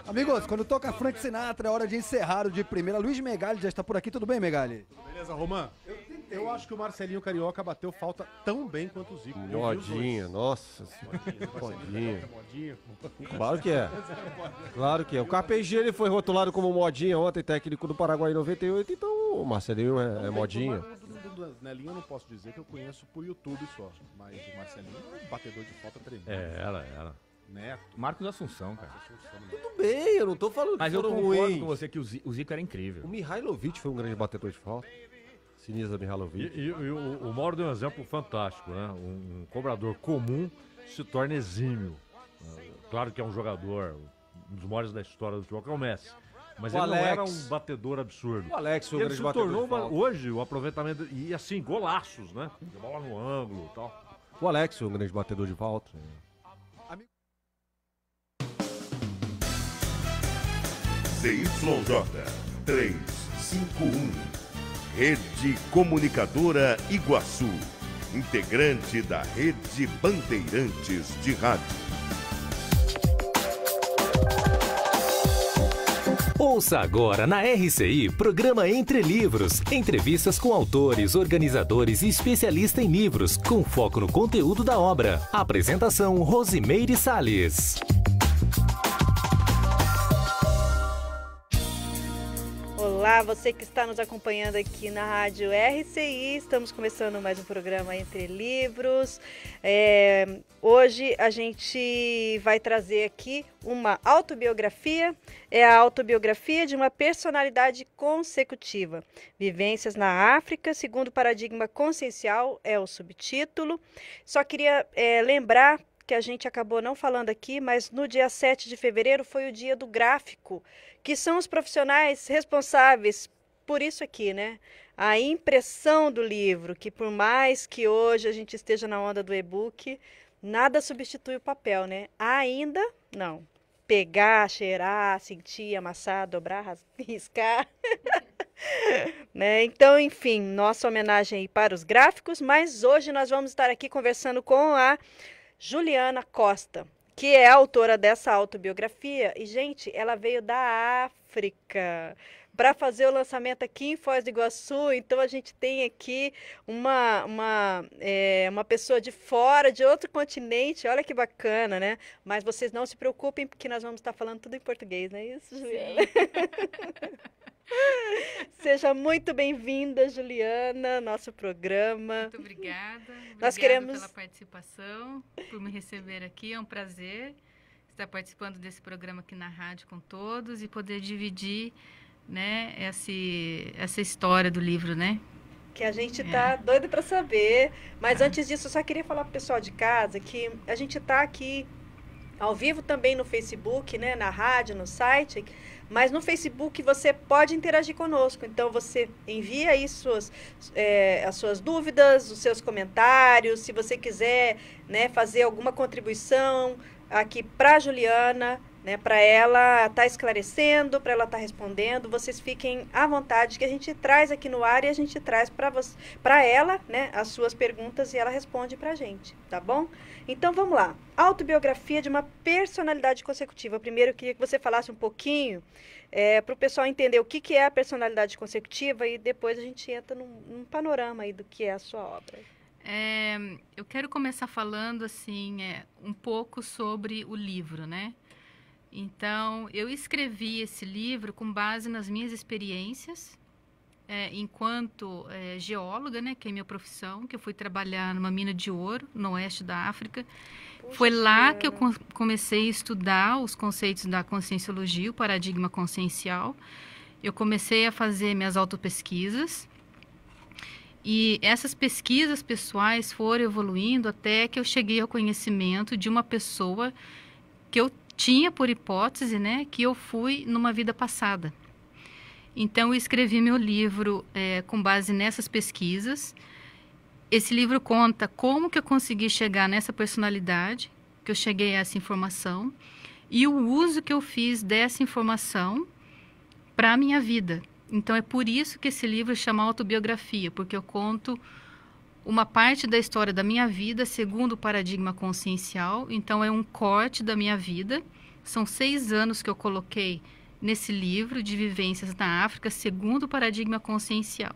Amigos, quando toca Frank Sinatra, é hora de encerrar o de primeira. Luiz Megali já está por aqui, tudo bem, Megali? Beleza, Romã? Eu acho que o Marcelinho Carioca bateu falta tão bem quanto o Zico. Modinha, nossa senhora. Modinha. Modinha. Claro que é. Claro que é. O Carpegiani ele foi rotulado como modinha ontem, técnico do Paraguai em 98, então o Marcelinho é modinha. Do Nelinho eu não posso dizer que eu conheço por YouTube só, mas o Marcelinho é um batedor de falta tremendo. Era. Neto. Marcos Assunção, cara. Tudo bem, eu não tô falando Mas que eu foram concordo ruins. com você que o Zico era incrível. O Mihailovic foi um grande batedor de falta. Sinisa Mihailovic. E o Mauro deu um exemplo fantástico, né? Um cobrador comum se torna exímio. Claro que é um jogador, um dos maiores da história do futebol, que é o Messi. Mas O ele Alex. não era um batedor absurdo. O Alex foi um Ele grande se batedor tornou, de falta. hoje, o aproveitamento, e assim, golaços, né? Bola no ângulo e tal. O Alex foi um grande batedor de falta. ZYJ 351, Rede Comunicadora Iguaçu, integrante da Rede Bandeirantes de Rádio. Ouça agora na RCI, programa Entre Livros. Entrevistas com autores, organizadores e especialistas em livros, com foco no conteúdo da obra. Apresentação Rosimeire Salles. Olá, você que está nos acompanhando aqui na Rádio RCI, estamos começando mais um programa Entre Livros. Hoje a gente vai trazer aqui uma autobiografia, é a autobiografia de uma personalidade consecutiva. Vivências na África, segundo o paradigma consciencial, é o subtítulo. Só queria lembrar que a gente acabou não falando aqui, mas no dia 7 de fevereiro foi o dia do gráfico, que são os profissionais responsáveis por isso aqui, né? A impressão do livro, que por mais que hoje a gente esteja na onda do e-book, nada substitui o papel, né? Ainda não. Pegar, cheirar, sentir, amassar, dobrar, riscar. Né? Então, enfim, nossa homenagem aí para os gráficos, mas hoje nós vamos estar aqui conversando com a Juliana Costa, que é a autora dessa autobiografia. E, gente, ela veio da África para fazer o lançamento aqui em Foz do Iguaçu. Então, a gente tem aqui uma pessoa de fora, de outro continente. Olha que bacana, né? Mas vocês não se preocupem, porque nós vamos estar falando tudo em português, não é isso, Juliana? Seja muito bem-vinda, Juliana, nosso programa. Muito obrigada. Nós Obrigada queremos pela participação, por me receber aqui. É um prazer estar participando desse programa aqui na rádio com todos e poder dividir, né, essa história do livro, né? Que a gente tá doido para saber. Mas antes disso, eu só queria falar para o pessoal de casa que a gente tá aqui ao vivo também no Facebook, né, na rádio, no site, mas no Facebook você pode interagir conosco. Então você envia aí as suas dúvidas, os seus comentários, se você quiser, né, fazer alguma contribuição aqui para a Juliana, né, para ela estar esclarecendo, para ela estar respondendo, vocês fiquem à vontade, que a gente traz aqui no ar e a gente traz para ela, né, as suas perguntas e ela responde para a gente, tá bom? Então vamos lá. Autobiografia de uma personalidade consecutiva. Primeiro eu queria que você falasse um pouquinho para o pessoal entender o que é a personalidade consecutiva e depois a gente entra num panorama aí do que é a sua obra. Eu quero começar falando assim um pouco sobre o livro, né? Então, eu escrevi esse livro com base nas minhas experiências enquanto geóloga, né, que é minha profissão, que eu fui trabalhar numa mina de ouro no oeste da África. Puxa, Foi lá Juliana, que eu comecei a estudar os conceitos da conscienciologia, o paradigma consciencial. Eu comecei a fazer minhas autopesquisas. E essas pesquisas pessoais foram evoluindo até que eu cheguei ao conhecimento de uma pessoa que eu tinha por hipótese, né, que eu fui numa vida passada. Então, eu escrevi meu livro com base nessas pesquisas. Esse livro conta como que eu consegui chegar nessa personalidade, que eu cheguei a essa informação, e o uso que eu fiz dessa informação para a minha vida. Então, é por isso que esse livro chama autobiografia, porque eu conto uma parte da história da minha vida segundo o paradigma consciencial. Então, é um corte da minha vida, São 6 anos que eu coloquei nesse livro de vivências na África, segundo o paradigma consciencial.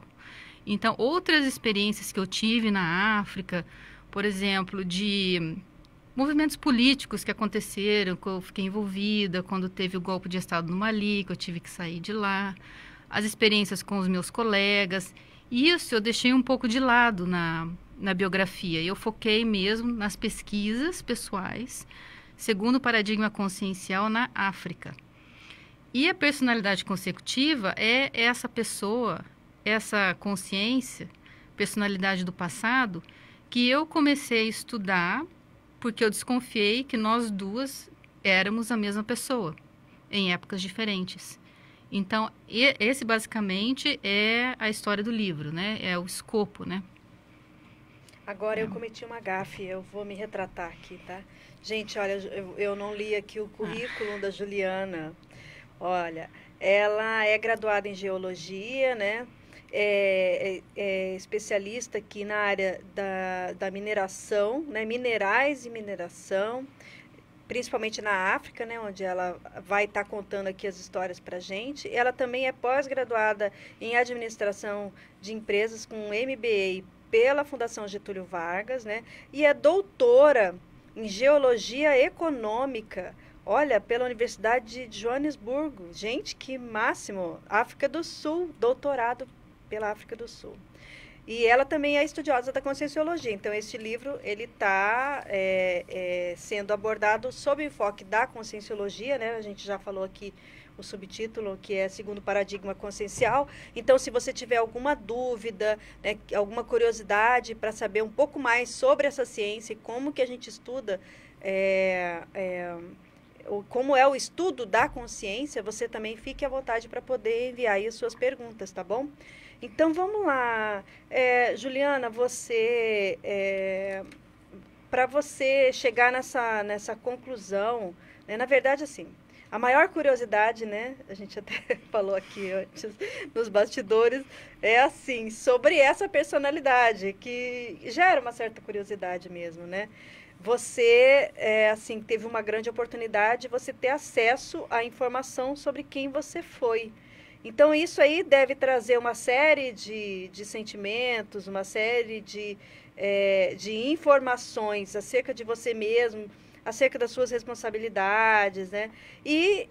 Então, outras experiências que eu tive na África, por exemplo, de movimentos políticos que aconteceram, que eu fiquei envolvida, quando teve o golpe de Estado no Mali, que eu tive que sair de lá, as experiências com os meus colegas, isso eu deixei um pouco de lado na biografia. Eu foquei mesmo nas pesquisas pessoais, segundo o paradigma consciencial na África. E a personalidade consecutiva é essa pessoa, essa consciência, personalidade do passado, que eu comecei a estudar porque eu desconfiei que nós duas éramos a mesma pessoa, em épocas diferentes. Então, esse basicamente é a história do livro, né? É o escopo, né? Agora eu cometi uma gafe, eu vou me retratar aqui, tá? Gente, olha, eu não li aqui o currículo da Juliana. Olha, ela é graduada em geologia, né? É especialista aqui na área da mineração, né? Minerais e mineração, principalmente na África, né? Onde ela vai estar contando aqui as histórias para a gente. Ela também é pós-graduada em administração de empresas com MBA pela Fundação Getúlio Vargas, né? E é doutora em geologia econômica, olha, pela Universidade de Joanesburgo. Gente, que máximo! África do Sul, doutorado pela África do Sul. E ela também é estudiosa da conscienciologia. Então, esse livro ele está sendo abordado sob o enfoque da conscienciologia, né? A gente já falou aqui o subtítulo, que é Segundo o Paradigma Consciencial. Então, se você tiver alguma dúvida, né, alguma curiosidade para saber um pouco mais sobre essa ciência e como que a gente estuda, como é o estudo da consciência, você também fique à vontade para poder enviar aí as suas perguntas, tá bom? Então, vamos lá. Juliana, você, para você chegar nessa conclusão, né, na verdade, assim, a maior curiosidade, né, a gente até falou aqui antes, nos bastidores, é assim, sobre essa personalidade, que gera uma certa curiosidade mesmo, né? Você, assim, teve uma grande oportunidade de você ter acesso à informação sobre quem você foi. Então, isso aí deve trazer uma série de sentimentos, uma série de informações acerca de você mesmo, acerca das suas responsabilidades, né? E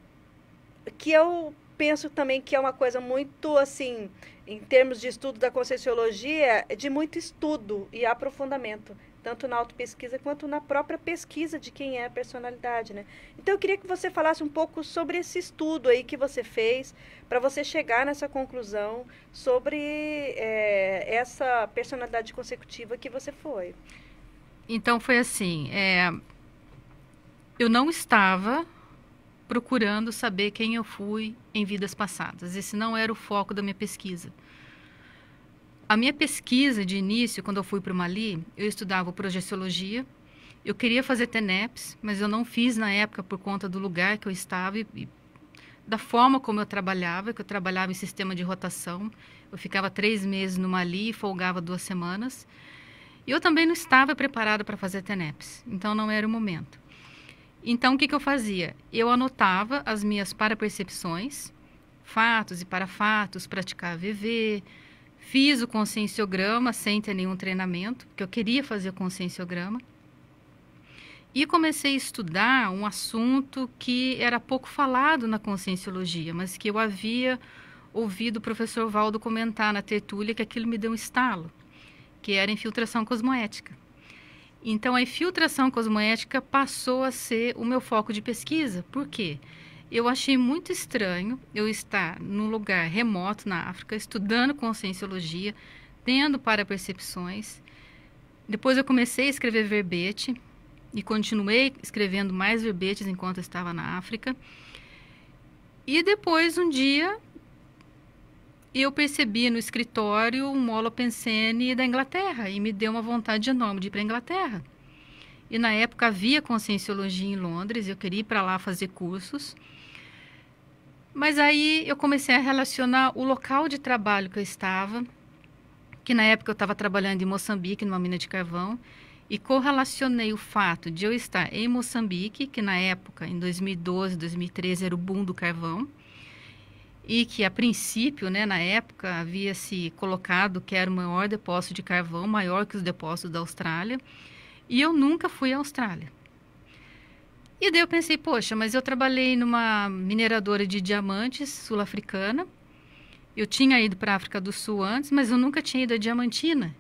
que eu penso também que é uma coisa muito, assim, em termos de estudo da conscienciologia, de muito estudo e aprofundamento, tanto na autopesquisa quanto na própria pesquisa de quem é a personalidade, né? Então, eu queria que você falasse um pouco sobre esse estudo aí que você fez, para você chegar nessa conclusão sobre essa personalidade consecutiva que você foi. Então, foi assim, eu não estava procurando saber quem eu fui em vidas passadas. Esse não era o foco da minha pesquisa. A minha pesquisa de início, quando eu fui para o Mali, eu estudava projeciologia. Eu queria fazer TENEPS, mas eu não fiz na época por conta do lugar que eu estava e da forma como eu trabalhava, que eu trabalhava em sistema de rotação. Eu ficava 3 meses no Mali e folgava 2 semanas. E eu também não estava preparada para fazer TENEPS, então não era o momento. Então, o que eu fazia? Eu anotava as minhas parapercepções, fatos e parafatos, praticava VV, fiz o conscienciograma sem ter nenhum treinamento, porque eu queria fazer o conscienciograma. E comecei a estudar um assunto que era pouco falado na conscienciologia, mas que eu havia ouvido o professor Valdo comentar na tertúlia, que aquilo me deu um estalo, que era a infiltração cosmoética. Então, a infiltração cosmoética passou a ser o meu foco de pesquisa. Por quê? Eu achei muito estranho eu estar num lugar remoto na África, estudando conscienciologia, tendo parapercepções. Depois eu comecei a escrever verbete e continuei escrevendo mais verbetes enquanto eu estava na África. E depois, um dia, eu percebi no escritório um holopensene da Inglaterra e me deu uma vontade enorme de ir para a Inglaterra. E na época havia conscienciologia em Londres, eu queria ir para lá fazer cursos. Mas aí eu comecei a relacionar o local de trabalho que eu estava, que na época eu estava trabalhando em Moçambique, numa mina de carvão, e correlacionei o fato de eu estar em Moçambique, que na época, em 2012, 2013, era o boom do carvão, e que a princípio, né, na época, havia se colocado que era o maior depósito de carvão, maior que os depósitos da Austrália, e eu nunca fui à Austrália. E daí eu pensei, poxa, mas eu trabalhei numa mineradora de diamantes sul-africana, eu tinha ido para a África do Sul antes, mas eu nunca tinha ido à Diamantina,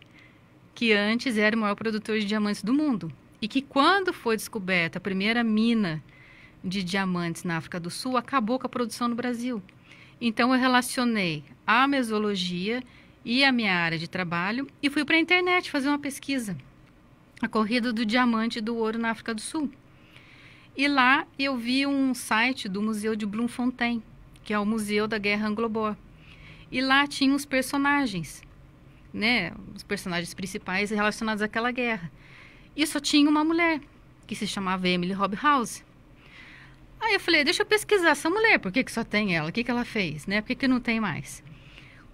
que antes era o maior produtor de diamantes do mundo. E que quando foi descoberta a primeira mina de diamantes na África do Sul, acabou com a produção no Brasil. Então eu relacionei a mesologia e a minha área de trabalho e fui para a internet fazer uma pesquisa. A corrida do diamante e do ouro na África do Sul. E lá eu vi um site do Museu de Bloemfontein, que é o Museu da Guerra Anglo-Boer. E lá tinha os personagens, né, os personagens principais relacionados àquela guerra. E só tinha uma mulher, que se chamava Emily Hobhouse. Aí eu falei, deixa eu pesquisar essa mulher, por que só tem ela? O que ela fez, né? Por que não tem mais?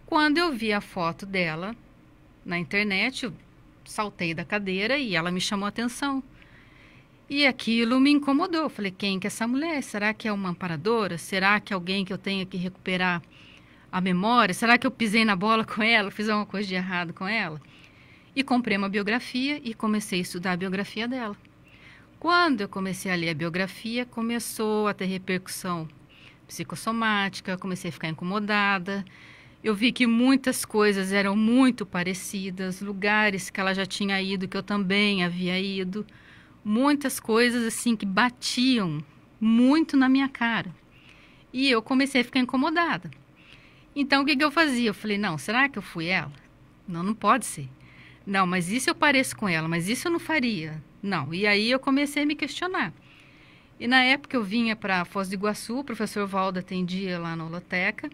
Quando eu vi a foto dela na internet, eu saltei da cadeira e ela me chamou a atenção. E aquilo me incomodou. Eu falei, quem que é essa mulher? Será que é uma amparadora? Será que é alguém que eu tenho que recuperar a memória? Será que eu pisei na bola com ela? Fiz alguma coisa de errado com ela? E comprei uma biografia e comecei a estudar a biografia dela. Quando eu comecei a ler a biografia, começou a ter repercussão psicossomática, comecei a ficar incomodada. Eu vi que muitas coisas eram muito parecidas, lugares que ela já tinha ido, que eu também havia ido. Muitas coisas assim que batiam muito na minha cara. E eu comecei a ficar incomodada. Então, o que eu fazia? Eu falei, não, será que eu fui ela? Não, não pode ser. Não, mas isso eu pareço com ela, mas isso eu não faria. Não, e aí eu comecei a me questionar. E na época eu vinha para Foz do Iguaçu, o professor Valdo atendia lá na holoteca,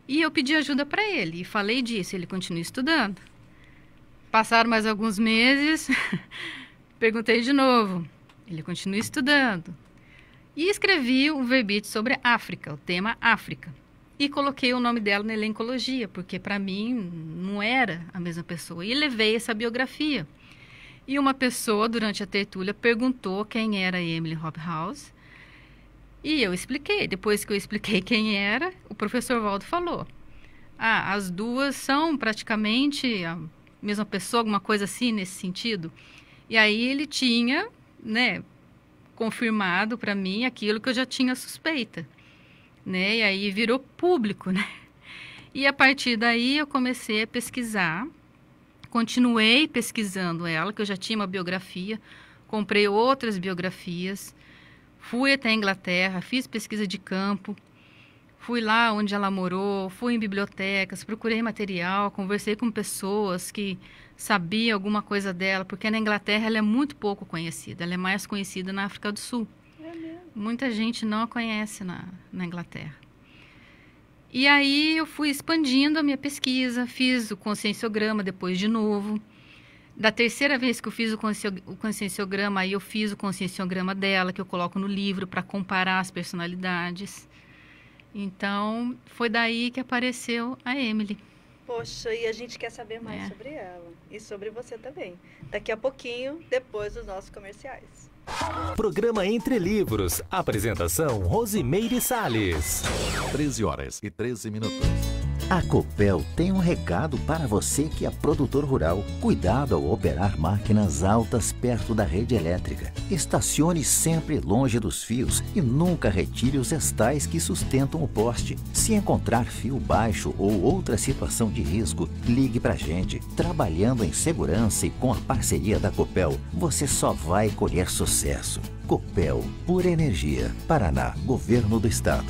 e eu pedi ajuda para ele, e falei disso, ele continua estudando. Passaram mais alguns meses, perguntei de novo, ele continua estudando. E escrevi um verbete sobre a África, o tema África. E coloquei o nome dela na elencologia, porque para mim não era a mesma pessoa. E levei essa biografia. E uma pessoa, durante a tertúlia, perguntou quem era Emily Hobhouse. E eu expliquei. Depois que eu expliquei quem era, o professor Valdo falou. Ah, as duas são praticamente a mesma pessoa, alguma coisa assim nesse sentido. E aí ele tinha, né, confirmado para mim aquilo que eu já tinha suspeita. Né? E aí virou público, né? E a partir daí eu comecei a pesquisar, continuei pesquisando ela, que eu já tinha uma biografia, comprei outras biografias, fui até a Inglaterra, fiz pesquisa de campo, fui lá onde ela morou, fui em bibliotecas, procurei material, conversei com pessoas que sabiam alguma coisa dela, porque na Inglaterra ela é muito pouco conhecida, ela é mais conhecida na África do Sul. Muita gente não a conhece na Inglaterra. E aí eu fui expandindo a minha pesquisa, fiz o conscienciograma depois de novo. Da terceira vez que eu fiz o conscienciograma, aí eu fiz o conscienciograma dela, que eu coloco no livro para comparar as personalidades. Então, foi daí que apareceu a Emily. Poxa, e a gente quer saber mais sobre ela. E sobre você também. Daqui a pouquinho, depois dos nossos comerciais. Programa Entre Livros. Apresentação Rosimeire Salles. 13h13. A Copel tem um recado para você que é produtor rural. Cuidado ao operar máquinas altas perto da rede elétrica. Estacione sempre longe dos fios e nunca retire os estais que sustentam o poste. Se encontrar fio baixo ou outra situação de risco, ligue pra gente. Trabalhando em segurança e com a parceria da Copel, você só vai colher sucesso. Copel, pura energia. Paraná, Governo do Estado.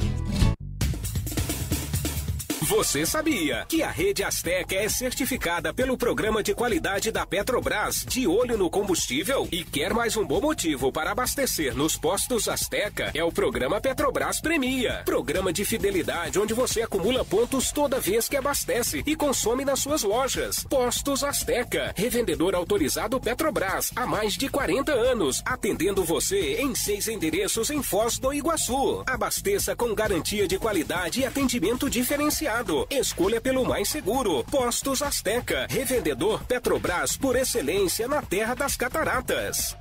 Você sabia que a Rede Azteca é certificada pelo Programa de Qualidade da Petrobras de olho no combustível? E quer mais um bom motivo para abastecer nos postos Azteca? É o Programa Petrobras Premia. Programa de fidelidade onde você acumula pontos toda vez que abastece e consome nas suas lojas. Postos Azteca, revendedor autorizado Petrobras há mais de 40 anos, atendendo você em 6 endereços em Foz do Iguaçu. Abasteça com garantia de qualidade e atendimento diferenciado. cuidado. Escolha pelo mais seguro. Postos Azteca, revendedor Petrobras por excelência na Terra das Cataratas.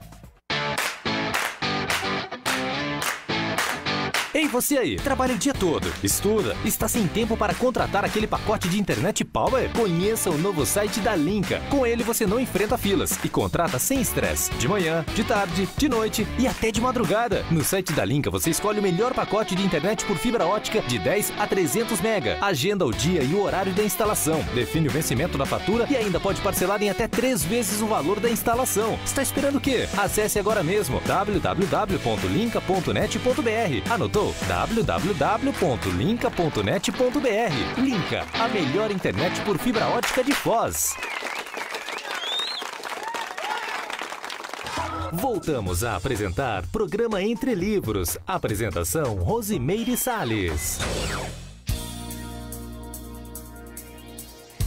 Ei, você aí, trabalha o dia todo, estuda, está sem tempo para contratar aquele pacote de internet Power? Conheça o novo site da Linka. Com ele você não enfrenta filas e contrata sem estresse. De manhã, de tarde, de noite e até de madrugada. No site da Linka você escolhe o melhor pacote de internet por fibra ótica de 10 a 300 mega. Agenda o dia e o horário da instalação. Define o vencimento da fatura e ainda pode parcelar em até 3 vezes o valor da instalação. Está esperando o quê? Acesse agora mesmo www.linka.net.br. Anotou? www.linka.net.br. Linka, a melhor internet por fibra ótica de Foz. Voltamos a apresentar Programa Entre Livros. Apresentação Rosimeire Salles.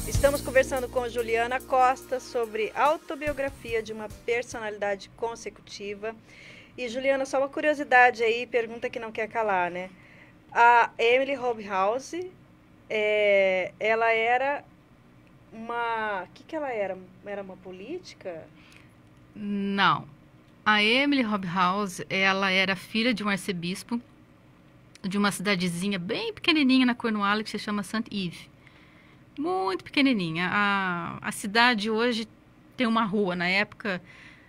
Estamos conversando com Juliana Costa sobre autobiografia de uma personalidade consecutiva. E, Juliana, só uma curiosidade aí, pergunta que não quer calar, né? A Emily Hobhouse, ela era uma... O que ela era? Era uma política? Não. A Emily Hobhouse, ela era filha de um arcebispo de uma cidadezinha bem pequenininha na Cornualha que se chama St. Yves. Muito pequenininha. A cidade hoje tem uma rua. Na época,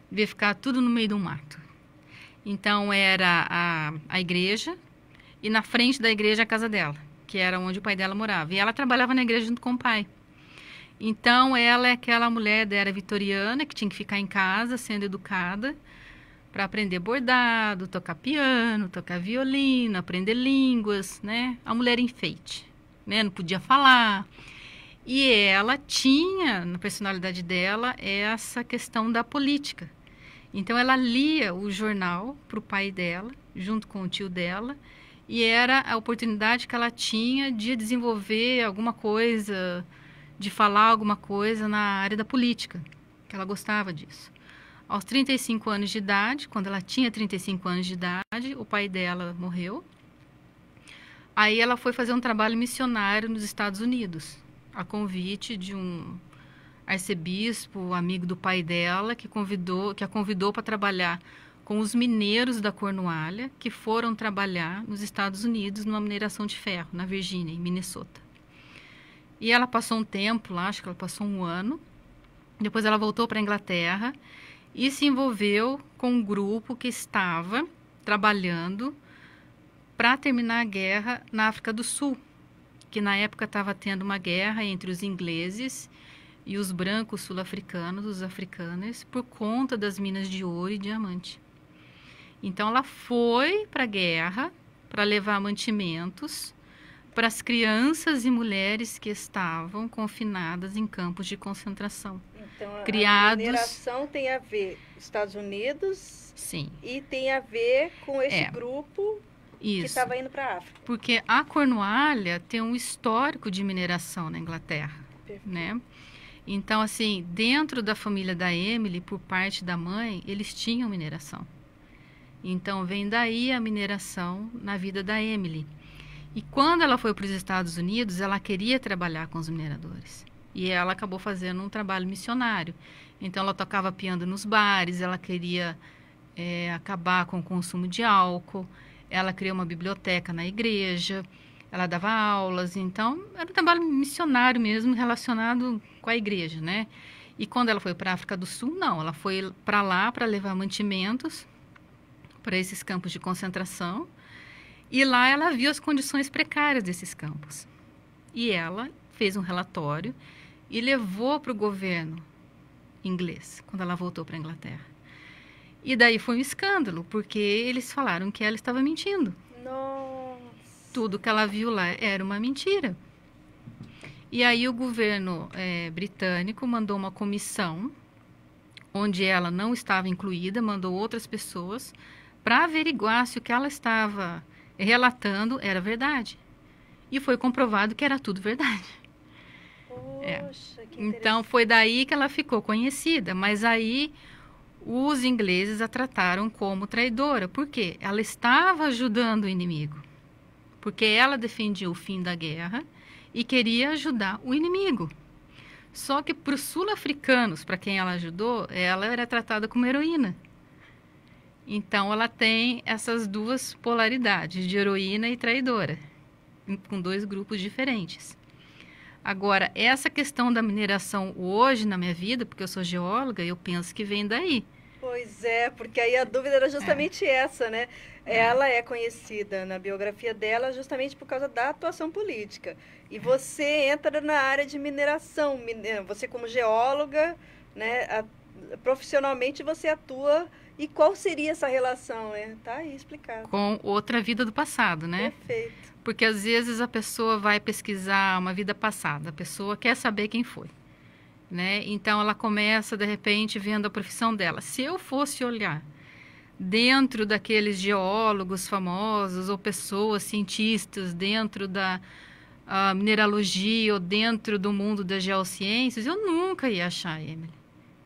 devia ficar tudo no meio do mato. Então, era a igreja e na frente da igreja a casa dela, que era onde o pai dela morava. E ela trabalhava na igreja junto com o pai. Então, ela é aquela mulher da era vitoriana que tinha que ficar em casa, sendo educada, para aprender bordado, tocar piano, tocar violino, aprender línguas, né? A mulher enfeite, né? Não podia falar. E ela tinha, na personalidade dela, essa questão da política. Então, ela lia o jornal para o pai dela, junto com o tio dela, e era a oportunidade que ela tinha de desenvolver alguma coisa, de falar alguma coisa na área da política, que ela gostava disso. Aos 35 anos de idade, quando ela tinha 35 anos de idade, o pai dela morreu. Aí ela foi fazer um trabalho missionário nos Estados Unidos, a convite de um arcebispo, amigo do pai dela, que a convidou para trabalhar com os mineiros da Cornualha, que foram trabalhar nos Estados Unidos numa mineração de ferro, na Virgínia, em Minnesota. E ela passou um tempo lá, acho que ela passou um ano. Depois ela voltou para a Inglaterra e se envolveu com um grupo que estava trabalhando para terminar a guerra na África do Sul, que na época estava tendo uma guerra entre os ingleses e os brancos sul-africanos, os africanos, por conta das minas de ouro e diamante. Então, ela foi para a guerra para levar mantimentos para as crianças e mulheres que estavam confinadas em campos de concentração. Então, criados... a mineração tem a ver com os Estados Unidos. Sim. E tem a ver com esse grupo que estava indo para a África. Porque a Cornualha tem um histórico de mineração na Inglaterra, né? Então, assim, dentro da família da Emily, por parte da mãe, eles tinham mineração. Então, vem daí a mineração na vida da Emily. E quando ela foi para os Estados Unidos, ela queria trabalhar com os mineradores. E ela acabou fazendo um trabalho missionário. Então, ela tocava piano nos bares, ela queria acabar com o consumo de álcool, ela criou uma biblioteca na igreja, ela dava aulas. Então, era um trabalho missionário mesmo, relacionado com a igreja, né? E quando ela foi para a África do Sul, não. Ela foi para lá para levar mantimentos para esses campos de concentração. E lá ela viu as condições precárias desses campos. E ela fez um relatório e levou para o governo inglês, quando ela voltou para a Inglaterra. E daí foi um escândalo, porque eles falaram que ela estava mentindo. Nossa. Tudo que ela viu lá era uma mentira. E aí o governo britânico mandou uma comissão, onde ela não estava incluída, mandou outras pessoas para averiguar se o que ela estava relatando era verdade. E foi comprovado que era tudo verdade. Poxa, que então, foi daí que ela ficou conhecida. Mas aí, os ingleses a trataram como traidora. Por quê? Ela estava ajudando o inimigo. Porque ela defendia o fim da guerra e queria ajudar o inimigo. Só que para os sul-africanos, para quem ela ajudou, ela era tratada como heroína. Então, ela tem essas duas polaridades, de heroína e traidora, com dois grupos diferentes. Agora, essa questão da mineração hoje na minha vida, porque eu sou geóloga, eu penso que vem daí. Pois é, porque aí a dúvida era justamente essa, né? Ela é conhecida na biografia dela justamente por causa da atuação política. E você entra na área de mineração. Você como geóloga, né, profissionalmente você atua. E qual seria essa relação, né? Tá aí explicado. Com outra vida do passado, né? Perfeito. Porque às vezes a pessoa vai pesquisar uma vida passada, a pessoa quer saber quem foi, né? Então ela começa de repente vendo a profissão dela. Se eu fosse olhar dentro daqueles geólogos famosos ou pessoas cientistas dentro da mineralogia ou dentro do mundo das geociências, eu nunca ia achar a Emily,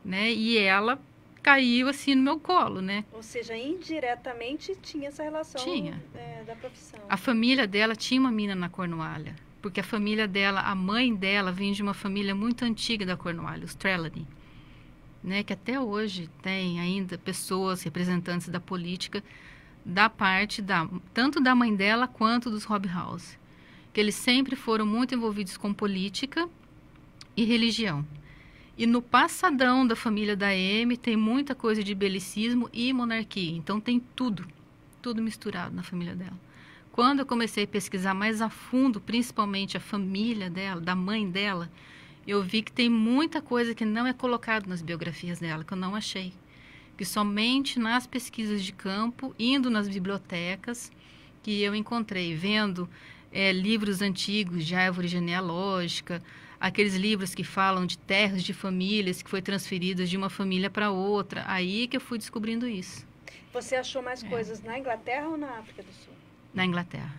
né? E ela caiu assim no meu colo, né? Ou seja, indiretamente tinha essa relação da profissão. A família dela tinha uma mina na Cornualha, porque a família dela, a mãe dela, vem de uma família muito antiga da Cornualha, os Trelawney, né? Que até hoje tem ainda pessoas, representantes da política, da parte tanto da mãe dela quanto dos Hobhouse, que eles sempre foram muito envolvidos com política e religião. E no passadão da família da Amy tem muita coisa de belicismo e monarquia. Então tem tudo misturado na família dela. Quando eu comecei a pesquisar mais a fundo, principalmente a família dela, da mãe dela, eu vi que tem muita coisa que não é colocado nas biografias dela, que eu não achei. Que somente nas pesquisas de campo, indo nas bibliotecas, que eu encontrei, vendo livros antigos de árvore genealógica, aqueles livros que falam de terras de famílias que foi transferidas de uma família para outra. Aí que eu fui descobrindo isso. Você achou mais coisas na Inglaterra ou na África do Sul? Na Inglaterra.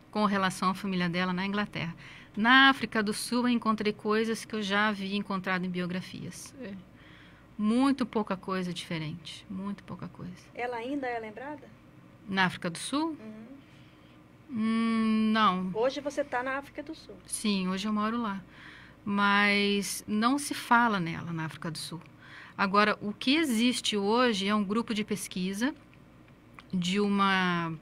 Com relação à família dela, na Inglaterra. Na África do Sul, eu encontrei coisas que eu já havia encontrado em biografias. Muito pouca coisa diferente. Muito pouca coisa. Ela ainda é lembrada? Na África do Sul? Não. Hoje você está na África do Sul? Sim, hoje eu moro lá. Mas não se fala nela na África do Sul. Agora, o que existe hoje é um grupo de pesquisa de uma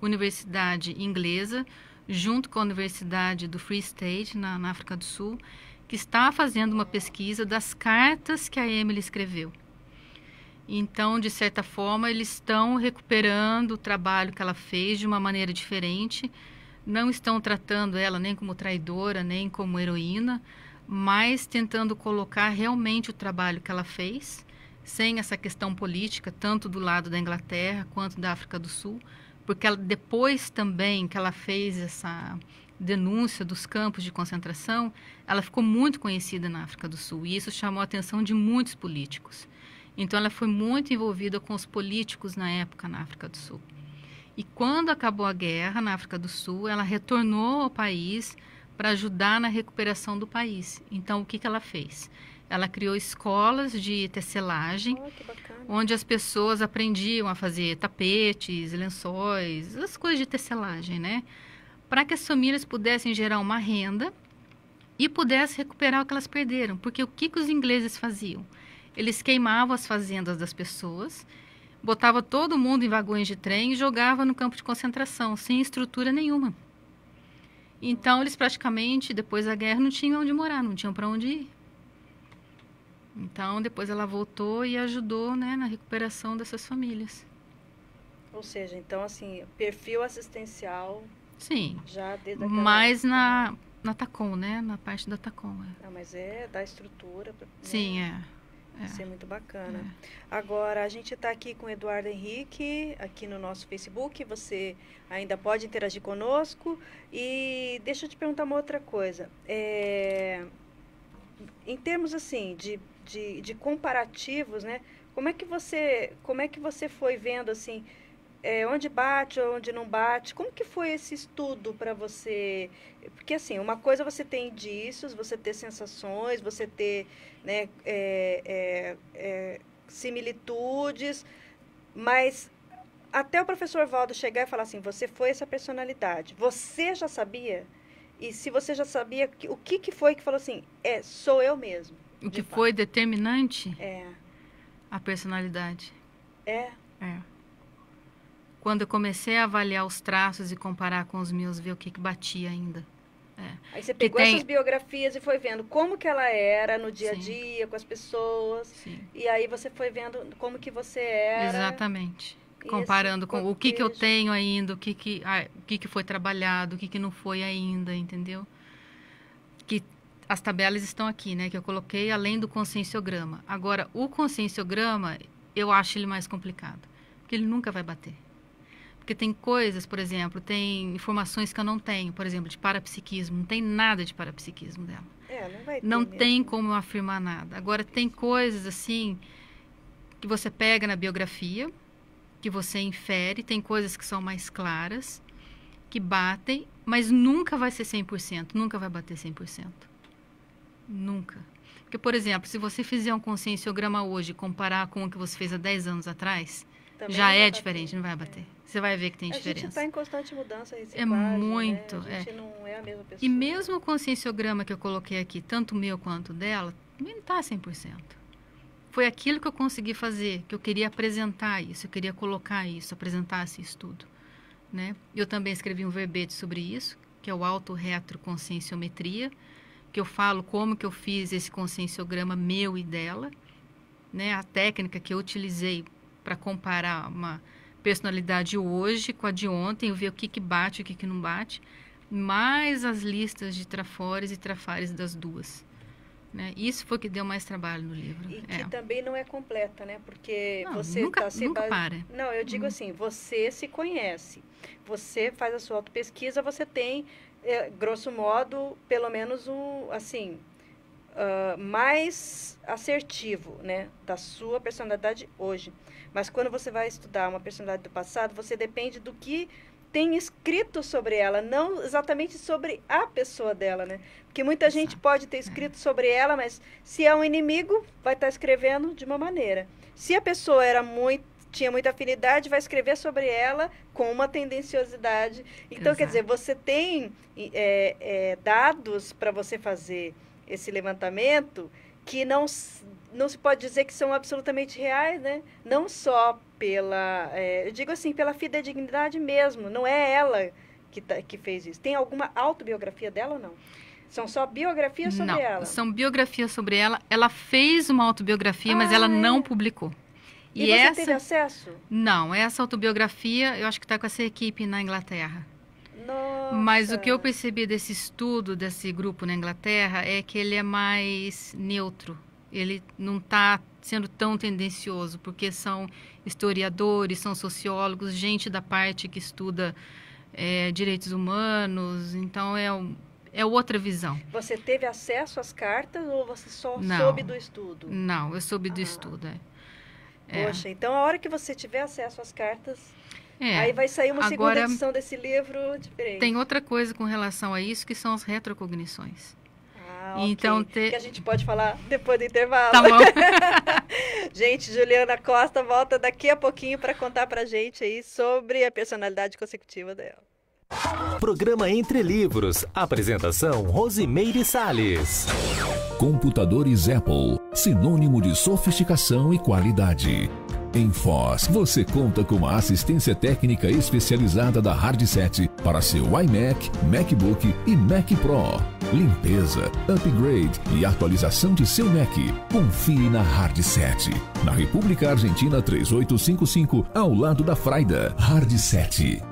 universidade inglesa, junto com a Universidade do Free State, na África do Sul, que está fazendo uma pesquisa das cartas que a Emily escreveu. Então, de certa forma, eles estão recuperando o trabalho que ela fez de uma maneira diferente. Não estão tratando ela nem como traidora, nem como heroína, mas tentando colocar realmente o trabalho que ela fez, sem essa questão política, tanto do lado da Inglaterra quanto da África do Sul, porque ela, depois também que ela fez essa denúncia dos campos de concentração, ela ficou muito conhecida na África do Sul, e isso chamou a atenção de muitos políticos. Então, ela foi muito envolvida com os políticos na época na África do Sul. E quando acabou a guerra na África do Sul, ela retornou ao país para ajudar na recuperação do país. Então, o que ela fez? Ela criou escolas de tecelagem, onde as pessoas aprendiam a fazer tapetes, lençóis, as coisas de tecelagem, né? Para que as famílias pudessem gerar uma renda e pudessem recuperar o que elas perderam. Porque o que os ingleses faziam? Eles queimavam as fazendas das pessoas, botavam todo mundo em vagões de trem e jogavam no campo de concentração, sem estrutura nenhuma. Então, eles praticamente, depois da guerra, não tinham onde morar, não tinham para onde ir. Então, depois ela voltou e ajudou, né, na recuperação dessas famílias. Ou seja, então, assim, perfil assistencial... Sim, já desde aquela mas na TACOM, né, na parte da TACOM. Não, mas é da estrutura. Sim, né? Isso é muito bacana. Agora, a gente está aqui com o Eduardo Henrique, aqui no nosso Facebook. Você ainda pode interagir conosco. E deixa eu te perguntar uma outra coisa. Em termos, assim, de comparativos, né? Como é que você foi vendo, assim, onde bate, onde não bate? Como que foi esse estudo para você? Porque, assim, uma coisa você ter indícios, você ter sensações, você ter, né, similitudes, mas até o professor Valdo chegar e falar assim, você foi essa personalidade. Você já sabia E se você já sabia o que foi que falou assim, sou eu mesmo. O que foi determinante? É. A personalidade. É? É. Quando eu comecei a avaliar os traços e comparar com os meus, ver o que batia ainda. Aí você pegou essas biografias e foi vendo como que ela era no dia a dia, com as pessoas. Sim. E aí você foi vendo como que você era. Exatamente. Comparando com o que eu tenho ainda, o que foi trabalhado, o que não foi ainda, entendeu? Que as tabelas estão aqui, né? Que eu coloquei além do conscienciograma. Agora, o conscienciograma, eu acho ele mais complicado. Porque ele nunca vai bater. Porque tem coisas, por exemplo, tem informações que eu não tenho, por exemplo, de parapsiquismo. Não tem nada de parapsiquismo dela. Não vai ter não mesmo. tem como eu afirmar nada. Agora, tem coisas assim que você pega na biografia, que você infere, tem coisas que são mais claras, que batem, mas nunca vai ser 100%, nunca vai bater 100%. Nunca. Porque, por exemplo, se você fizer um conscienciograma hoje e comparar com o que você fez há 10 anos atrás, também já é diferente, não vai bater. Você vai ver que tem diferença. A gente está em constante mudança, reciclagem, é muito. Né? A gente não é a mesma pessoa. E mesmo o conscienciograma que eu coloquei aqui, tanto o meu quanto o dela, também não está 100%. Foi aquilo que eu consegui fazer, que eu queria apresentar isso, eu queria colocar isso, apresentar esse estudo. Né? Eu também escrevi um verbete sobre isso, que é o autorretroconscienciometria, que eu falo como que eu fiz esse conscienciograma meu e dela, né? A técnica que eu utilizei para comparar uma personalidade hoje com a de ontem, eu ver o que bate e o que não bate, mais as listas de trafores e trafares das duas. Né? Isso foi que deu mais trabalho no livro. E que também não é completa, né? Porque não, você nunca para. Não, eu digo assim, você se conhece, você faz a sua autopesquisa, você tem, grosso modo, pelo menos mais assertivo, né? Da sua personalidade hoje. Mas quando você vai estudar uma personalidade do passado, você depende do que tem escrito sobre ela, não exatamente sobre a pessoa dela, né? Porque muita gente pode ter escrito sobre ela, mas se é um inimigo, vai estar escrevendo de uma maneira. Se a pessoa tinha muita afinidade, vai escrever sobre ela com uma tendenciosidade. Então, quer dizer, você tem dados para você fazer esse levantamento que não se pode dizer que são absolutamente reais, né? Não só eu digo assim, pela fidedignidade mesmo. Não é ela que fez isso. Tem alguma autobiografia dela ou não? São só biografias sobre ela? Não, são biografias sobre ela. Ela fez uma autobiografia, mas ela não publicou. E você teve acesso? Não, essa autobiografia, eu acho que está com essa equipe na Inglaterra. Nossa. Mas o que eu percebi desse estudo, desse grupo na Inglaterra, é que ele é mais neutro. Ele não está sendo tão tendencioso, porque são historiadores, são sociólogos, gente da parte que estuda direitos humanos, então é outra visão. Você teve acesso às cartas ou você só soube do estudo? Não, eu soube do estudo. Poxa, então a hora que você tiver acesso às cartas, aí vai sair uma segunda edição desse livro diferente. Tem outra coisa com relação a isso, que são as retrocognições. Então, que a gente pode falar depois do intervalo. Tá bom. Gente, Juliana Costa volta daqui a pouquinho para contar pra gente aí sobre a personalidade consecutiva dela. Programa Entre Livros. Apresentação Rosimeire Salles. Computadores Apple, sinônimo de sofisticação e qualidade. Em Foz, você conta com a assistência técnica especializada da Hardset para seu iMac, MacBook e Mac Pro. Limpeza, upgrade e atualização de seu Mac. Confie na Hardset. Na República Argentina 3855, ao lado da Fraida. Hardset.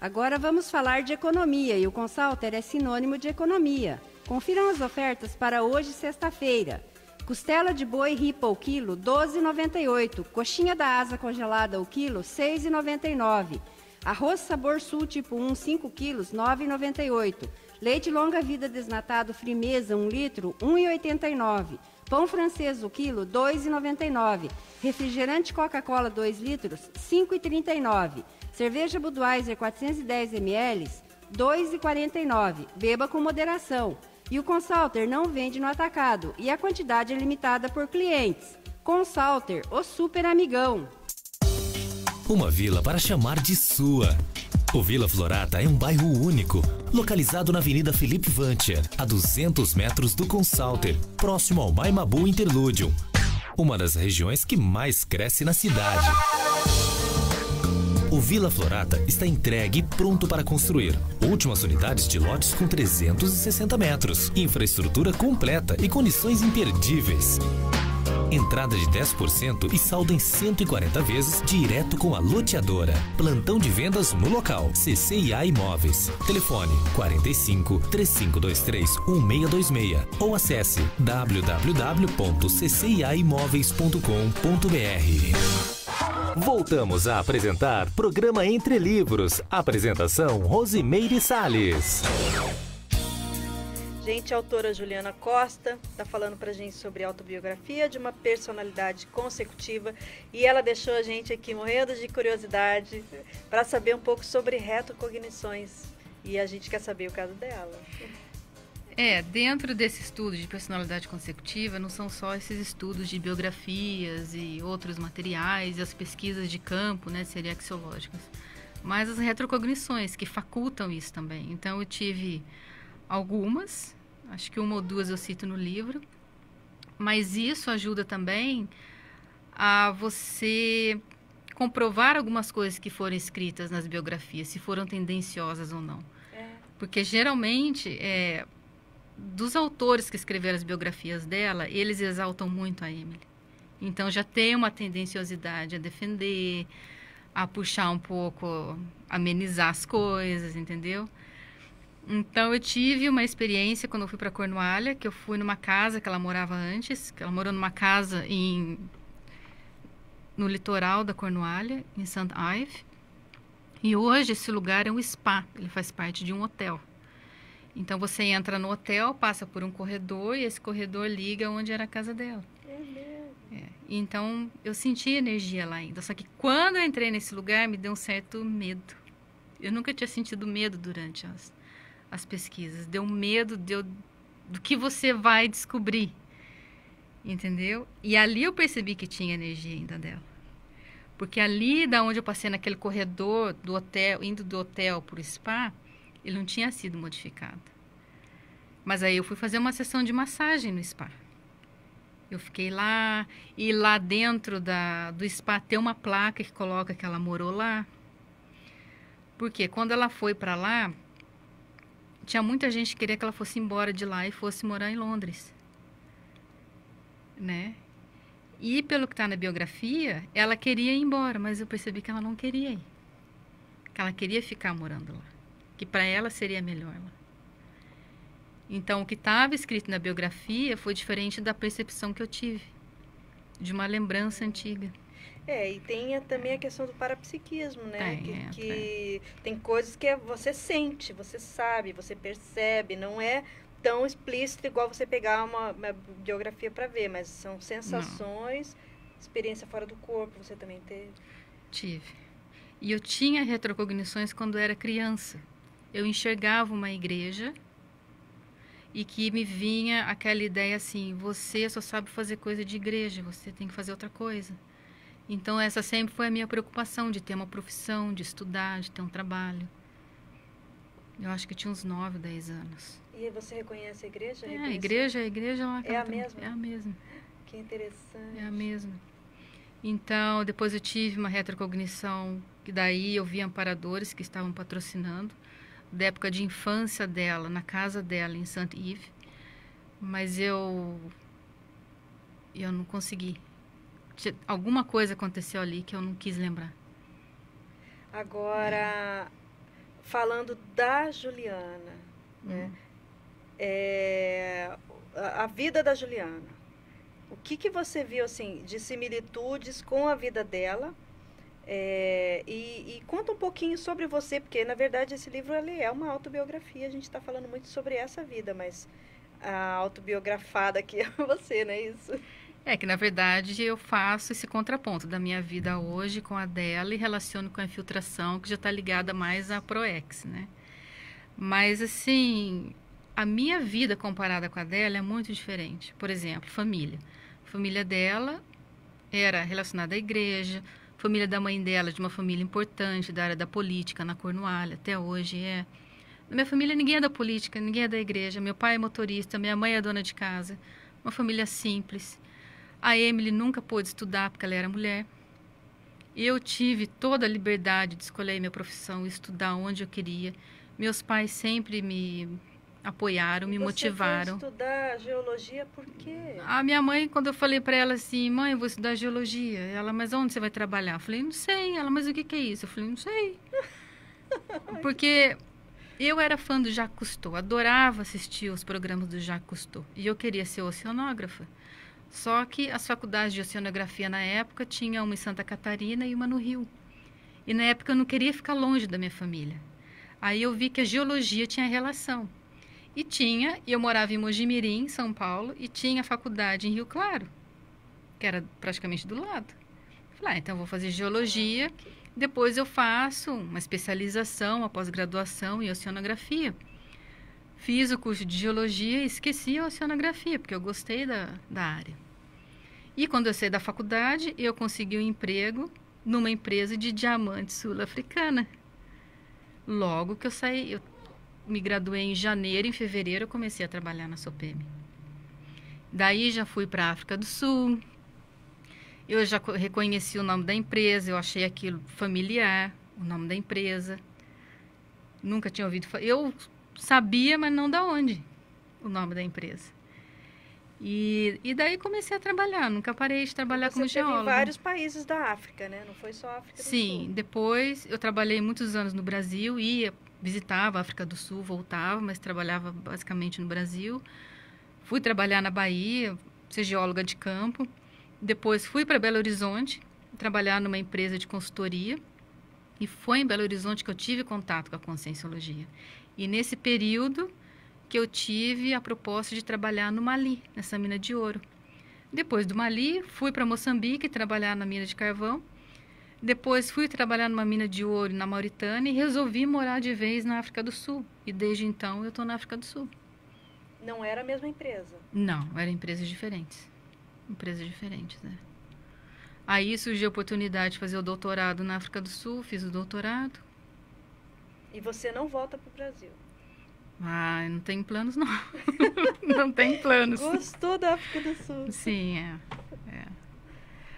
Agora vamos falar de economia e o Consalter é sinônimo de economia. Confiram as ofertas para hoje, sexta-feira. Costela de boi ripa o quilo, R$ 12,98. Coxinha da asa congelada o quilo, R$ 6,99. Arroz sabor sul tipo 1, 5 quilos, R$ 9,98. Leite longa vida desnatado Frimeza, 1 litro, R$ 1,89. Pão francês o quilo, R$ 2,99. Refrigerante Coca-Cola 2 litros, R$ 5,39. Cerveja Budweiser 410 ml, R$ 2,49. Beba com moderação. E o Consalter não vende no atacado e a quantidade é limitada por clientes. Consalter, o super amigão. Uma vila para chamar de sua. O Vila Florata é um bairro único, localizado na Avenida Felipe Vantia, a 200 metros do Consalter, próximo ao Maimabu Interludium, uma das regiões que mais cresce na cidade. O Vila Florata está entregue e pronto para construir. Últimas unidades de lotes com 360 metros, infraestrutura completa e condições imperdíveis. Entrada de 10% e saldo em 140 vezes direto com a loteadora. Plantão de vendas no local. CCIA Imóveis. Telefone 45 3523 1626 ou acesse www.cciaimoveis.com.br. Voltamos a apresentar programa Entre Livros. Apresentação Rosimeire Salles. Gente, a autora Juliana Costa está falando para a gente sobre a autobiografia de uma personalidade consecutiva e ela deixou a gente aqui morrendo de curiosidade para saber um pouco sobre retrocognições e a gente quer saber o caso dela. Dentro desse estudo de personalidade consecutiva, não são só esses estudos de biografias e outros materiais e as pesquisas de campo, né, seriaxiológicas, mas as retrocognições que facultam isso também. Então eu tive algumas, acho que uma ou duas eu cito no livro, mas isso ajuda também a você comprovar algumas coisas que foram escritas nas biografias, se foram tendenciosas ou não. Porque geralmente, dos autores que escreveram as biografias dela, eles exaltam muito a Emily. Então já tem uma tendenciosidade a defender, a puxar um pouco, amenizar as coisas, entendeu? Então, eu tive uma experiência quando eu fui para Cornualha, que eu fui numa casa que ela morava antes, que ela morou numa casa no litoral da Cornualha, em St. Ives. E hoje esse lugar é um spa, ele faz parte de um hotel. Então, você entra no hotel, passa por um corredor, e esse corredor liga onde era a casa dela. Então, eu senti energia lá ainda. Só que quando eu entrei nesse lugar, me deu um certo medo. Eu nunca tinha sentido medo durante as pesquisas, deu medo do que você vai descobrir, entendeu? E ali eu percebi que tinha energia ainda dela, porque ali da onde eu passei naquele corredor do hotel, indo do hotel para o spa, ele não tinha sido modificado. Mas aí eu fui fazer uma sessão de massagem no spa. Eu fiquei lá, e lá dentro do spa tem uma placa que coloca que ela morou lá, porque quando ela foi para lá, tinha muita gente que queria que ela fosse embora de lá e fosse morar em Londres, né? E pelo que está na biografia, ela queria ir embora, mas eu percebi que ela não queria ir. Que ela queria ficar morando lá. Que para ela seria melhor lá. Então, o que estava escrito na biografia foi diferente da percepção que eu tive. De uma lembrança antiga. E tem também a questão do parapsiquismo, né? Tem coisas que você sente, você sabe, você percebe, não é tão explícito igual você pegar uma biografia para ver, mas são sensações, experiência fora do corpo, você também teve? Tive. E eu tinha retrocognições quando era criança. Eu enxergava uma igreja e que me vinha aquela ideia assim, você só sabe fazer coisa de igreja, você tem que fazer outra coisa. Então, essa sempre foi a minha preocupação, de ter uma profissão, de estudar, de ter um trabalho. Eu acho que tinha uns 9, 10 anos. E você reconhece a igreja? A igreja lá. É a mesma? É a mesma. Que interessante. É a mesma. Então, depois eu tive uma retrocognição, que daí eu vi amparadores que estavam patrocinando, da época de infância dela, na casa dela, em St. Ives. Mas eu não consegui. Alguma coisa aconteceu ali que eu não quis lembrar. Agora, falando da Juliana, né? A vida da Juliana. O que você viu assim, de similitudes com a vida dela? E conta um pouquinho sobre você, porque na verdade esse livro ele é uma autobiografia. A gente está falando muito sobre essa vida, mas a autobiografada aqui é você, não é isso? Que na verdade eu faço esse contraponto da minha vida hoje com a dela e relaciono com a infiltração, que já está ligada mais à Proex, né? Mas assim, a minha vida comparada com a dela é muito diferente. Por exemplo, família. A família dela era relacionada à igreja, família da mãe dela, de uma família importante da área da política, na Cornualha, até hoje é. Na minha família ninguém é da política, ninguém é da igreja. Meu pai é motorista, minha mãe é dona de casa. Uma família simples. A Emily nunca pôde estudar porque ela era mulher. Eu tive toda a liberdade de escolher minha profissão, estudar onde eu queria. Meus pais sempre me apoiaram, me motivaram. Você foi estudar geologia por quê? A minha mãe, quando eu falei para ela assim, mãe, eu vou estudar geologia. Ela, mas onde você vai trabalhar? Eu falei, não sei. Ela, mas o que é isso? Eu falei, não sei. Porque eu era fã do Jacques Cousteau, adorava assistir os programas do Jacques Cousteau. E eu queria ser oceanógrafa. Só que as faculdades de oceanografia na época tinham uma em Santa Catarina e uma no Rio. E na época eu não queria ficar longe da minha família. Aí eu vi que a geologia tinha relação. E eu morava em Mojimirim, São Paulo, e tinha a faculdade em Rio Claro, que era praticamente do lado. Falei, então eu vou fazer geologia, depois eu faço uma especialização, uma pós-graduação em oceanografia. Fiz o curso de geologia e esqueci a oceanografia, porque eu gostei da área. E quando eu saí da faculdade, eu consegui um emprego numa empresa de diamante sul-africana. Logo que eu saí, eu me graduei em janeiro, em fevereiro eu comecei a trabalhar na SOPEM. Daí já fui para a África do Sul, eu já reconheci o nome da empresa, eu achei aquilo familiar, o nome da empresa. Nunca tinha ouvido falar. Eu sabia, mas não da onde, o nome da empresa. E daí comecei a trabalhar, nunca parei de trabalhar como geóloga. Você teve em vários países da África, né? Não foi só a África do Sul. Sim, depois eu trabalhei muitos anos no Brasil, visitava a África do Sul, voltava, mas trabalhava basicamente no Brasil. Fui trabalhar na Bahia, ser geóloga de campo. Depois fui para Belo Horizonte, trabalhar numa empresa de consultoria. E foi em Belo Horizonte que eu tive contato com a Conscienciologia. E nesse período que eu tive a proposta de trabalhar no Mali, nessa mina de ouro. Depois do Mali, fui para Moçambique trabalhar na mina de carvão. Depois fui trabalhar numa mina de ouro na Mauritânia e resolvi morar de vez na África do Sul. E desde então eu estou na África do Sul. Não era a mesma empresa? Não, eram empresas diferentes. Empresas diferentes, né? Aí surgiu a oportunidade de fazer o doutorado na África do Sul, fiz o doutorado. E você não volta para o Brasil? Ah, não tem planos, não. Não tem planos. Gostou da África do Sul? Sim, é.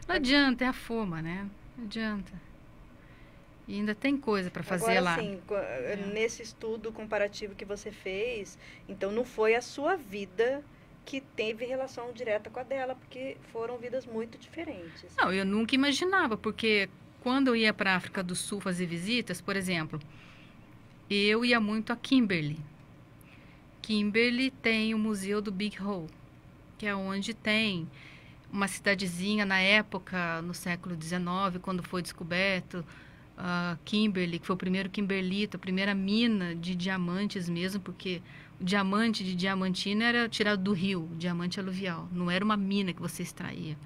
Não adianta, é a fome, né? Não adianta. E ainda tem coisa para fazer lá. Sim, nesse estudo comparativo que você fez, então não foi a sua vida que teve relação direta com a dela, porque foram vidas muito diferentes. Não, eu nunca imaginava, porque quando eu ia para a África do Sul fazer visitas, por exemplo, eu ia muito a Kimberley. Kimberley tem o Museu do Big Hole, que é onde tem uma cidadezinha na época, no século XIX, quando foi descoberto Kimberley, que foi o primeiro kimberlito, a primeira mina de diamantes mesmo, porque o diamante de Diamantina era tirado do rio, diamante aluvial, não era uma mina que você extraía.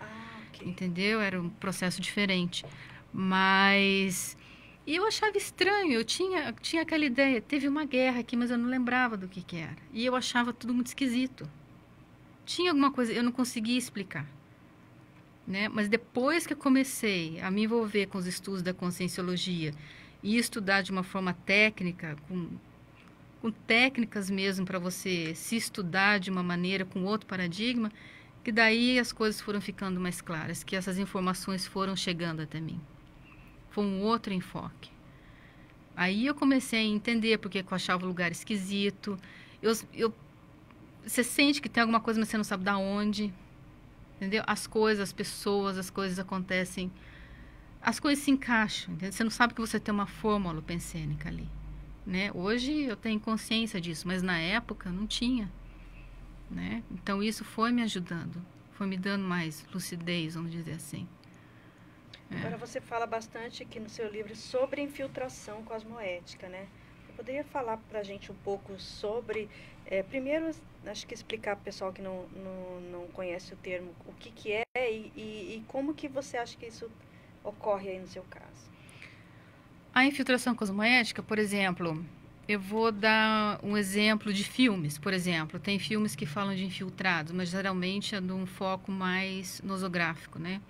Okay. Entendeu? Era um processo diferente. Mas e eu achava estranho, eu tinha aquela ideia, teve uma guerra aqui, mas eu não lembrava do que era. E eu achava tudo muito esquisito. Tinha alguma coisa, eu não conseguia explicar. Né? Mas depois que eu comecei a me envolver com os estudos da conscienciologia e estudar de uma forma técnica, com técnicas mesmo para você se estudar de uma maneira, com outro paradigma, que daí as coisas foram ficando mais claras, que essas informações foram chegando até mim. Foi um outro enfoque. Aí eu comecei a entender porque eu achava o lugar esquisito. Você sente que tem alguma coisa, mas você não sabe de onde. Entendeu? As coisas, as pessoas, as coisas acontecem. As coisas se encaixam. Entendeu? Você não sabe que você tem uma fórmula pensênica ali. Né? Hoje eu tenho consciência disso, mas na época não tinha. Né? Então isso foi me ajudando. Foi me dando mais lucidez, vamos dizer assim. Agora você fala bastante aqui no seu livro sobre infiltração cosmoética, né? Você poderia falar para a gente um pouco sobre... primeiro, acho que explicar para o pessoal que não conhece o termo, o que é e como que você acha que isso ocorre aí no seu caso. A infiltração cosmoética, por exemplo, eu vou dar um exemplo de filmes, por exemplo. Tem filmes que falam de infiltrados, mas geralmente é de um foco mais nosográfico, né?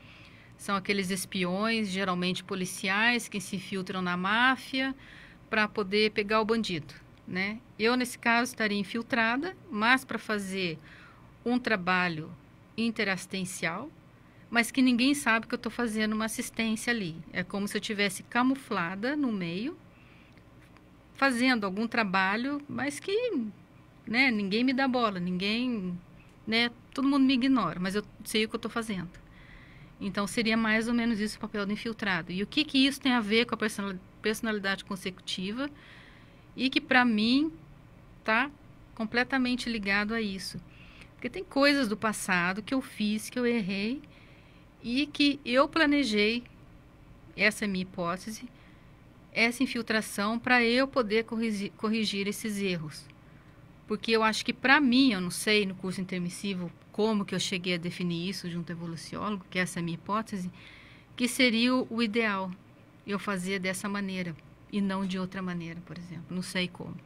São aqueles espiões, geralmente policiais, que se infiltram na máfia para poder pegar o bandido, né? Eu, nesse caso, estaria infiltrada, mas para fazer um trabalho interassistencial, mas que ninguém sabe que eu estou fazendo uma assistência ali. É como se eu estivesse camuflada no meio, fazendo algum trabalho, mas que, né, ninguém me dá bola, ninguém, né, todo mundo me ignora, mas eu sei o que eu estou fazendo. Então, seria mais ou menos isso o papel do infiltrado. E o que isso tem a ver com a personalidade consecutiva e que, para mim, está completamente ligado a isso. Porque tem coisas do passado que eu fiz, que eu errei e que eu planejei, essa é a minha hipótese, essa infiltração para eu poder corrigir esses erros. Porque eu acho que, para mim, eu não sei no curso intermissivo como que eu cheguei a definir isso junto ao evoluciólogo, que essa é a minha hipótese, que seria o ideal eu fazer dessa maneira e não de outra maneira, por exemplo. Não sei como,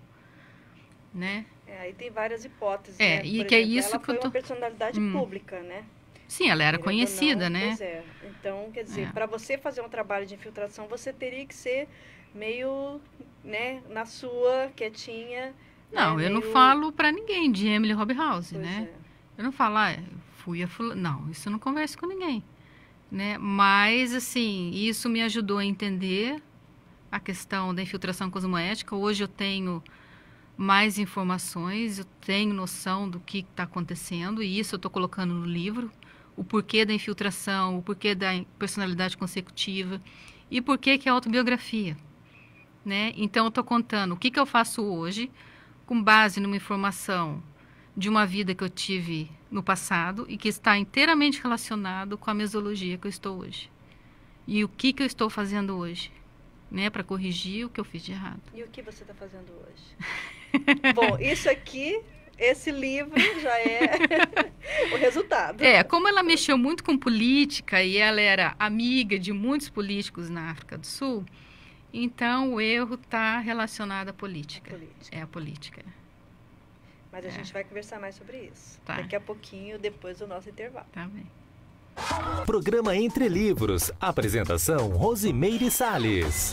né? Aí tem várias hipóteses, né? E por que exemplo, é isso ela que foi eu tô... uma personalidade pública, né? Sim, ela era conhecida, né? Pois é. Então, quer dizer, para você fazer um trabalho de infiltração, você teria que ser meio, né, na sua, quietinha. Não, né, eu meio... não falo para ninguém de Emily Hobhouse, Pois né? é. Eu não falo, fui a fulana. Não, isso eu não converso com ninguém, né? Mas, assim, isso me ajudou a entender a questão da infiltração cosmoética. Hoje eu tenho mais informações, eu tenho noção do que está acontecendo, e isso eu estou colocando no livro, o porquê da infiltração, o porquê da personalidade consecutiva e porquê que é autobiografia, né? Então, eu estou contando o que eu faço hoje com base numa informação de uma vida que eu tive no passado e que está inteiramente relacionado com a mesologia que eu estou hoje. E o que eu estou fazendo hoje, né, para corrigir o que eu fiz de errado. E o que você está fazendo hoje? Bom, isso aqui, esse livro já é o resultado. Como ela mexeu muito com política e ela era amiga de muitos políticos na África do Sul, então o erro está relacionado à política. É a política. Mas a gente vai conversar mais sobre isso. Tá. Daqui a pouquinho, depois do nosso intervalo. Tá bem. Programa Entre Livros. Apresentação Rosimeire Salles.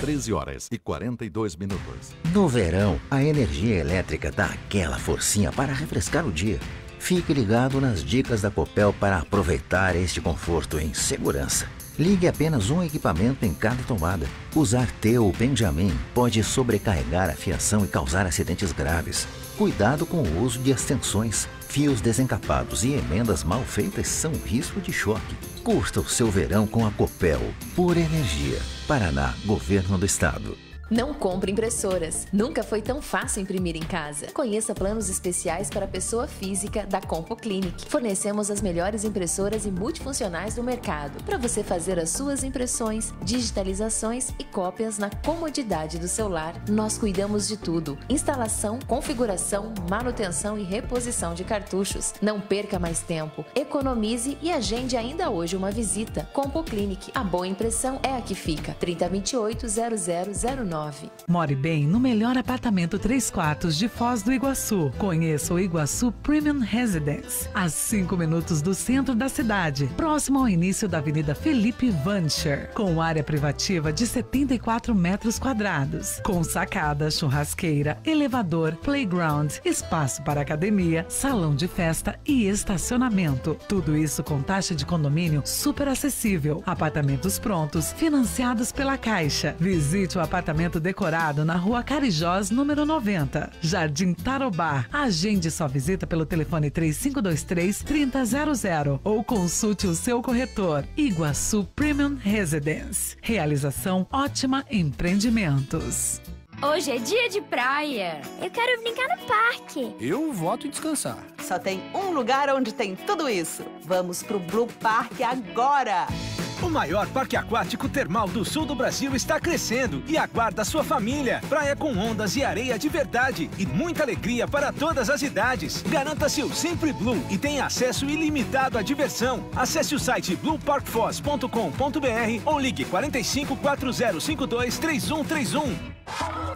13h42. No verão, a energia elétrica dá aquela forcinha para refrescar o dia. Fique ligado nas dicas da Copel para aproveitar este conforto em segurança. Ligue apenas um equipamento em cada tomada. Usar Teu ou Benjamin pode sobrecarregar a fiação e causar acidentes graves. Cuidado com o uso de extensões. Fios desencapados e emendas mal feitas são risco de choque. Curta o seu verão com a Copel. Por Energia. Paraná, Governo do Estado. Não compre impressoras. Nunca foi tão fácil imprimir em casa. Conheça planos especiais para pessoa física da Compo Clinic. Fornecemos as melhores impressoras e multifuncionais do mercado para você fazer as suas impressões, digitalizações e cópias na comodidade do seu lar. Nós cuidamos de tudo: instalação, configuração, manutenção e reposição de cartuchos. Não perca mais tempo. Economize e agende ainda hoje uma visita. Compo Clinic. A boa impressão é a que fica. 3028-0009. More bem no melhor apartamento 3 quartos de Foz do Iguaçu. Conheça o Iguaçu Premium Residence, a 5 minutos do centro da cidade, próximo ao início da Avenida Felipe Vancher, com área privativa de 74 metros quadrados, com sacada, churrasqueira, elevador, playground, espaço para academia, salão de festa e estacionamento. Tudo isso com taxa de condomínio super acessível. Apartamentos prontos, financiados pela Caixa. Visite o apartamento decorado na Rua Carijós, número 90, Jardim Tarobá. Agende sua visita pelo telefone 3523-3000 ou consulte o seu corretor. Iguaçu Premium Residence. Realização Ótima Empreendimentos. Hoje é dia de praia. Eu quero brincar no parque. Eu voto em descansar. Só tem um lugar onde tem tudo isso. Vamos pro Blue Park agora. O maior parque aquático termal do sul do Brasil está crescendo e aguarda a sua família. Praia com ondas e areia de verdade e muita alegria para todas as idades. Garanta seu Sempre Blue e tenha acesso ilimitado à diversão. Acesse o site blueparkfoz.com.br ou ligue 45 4052 3131.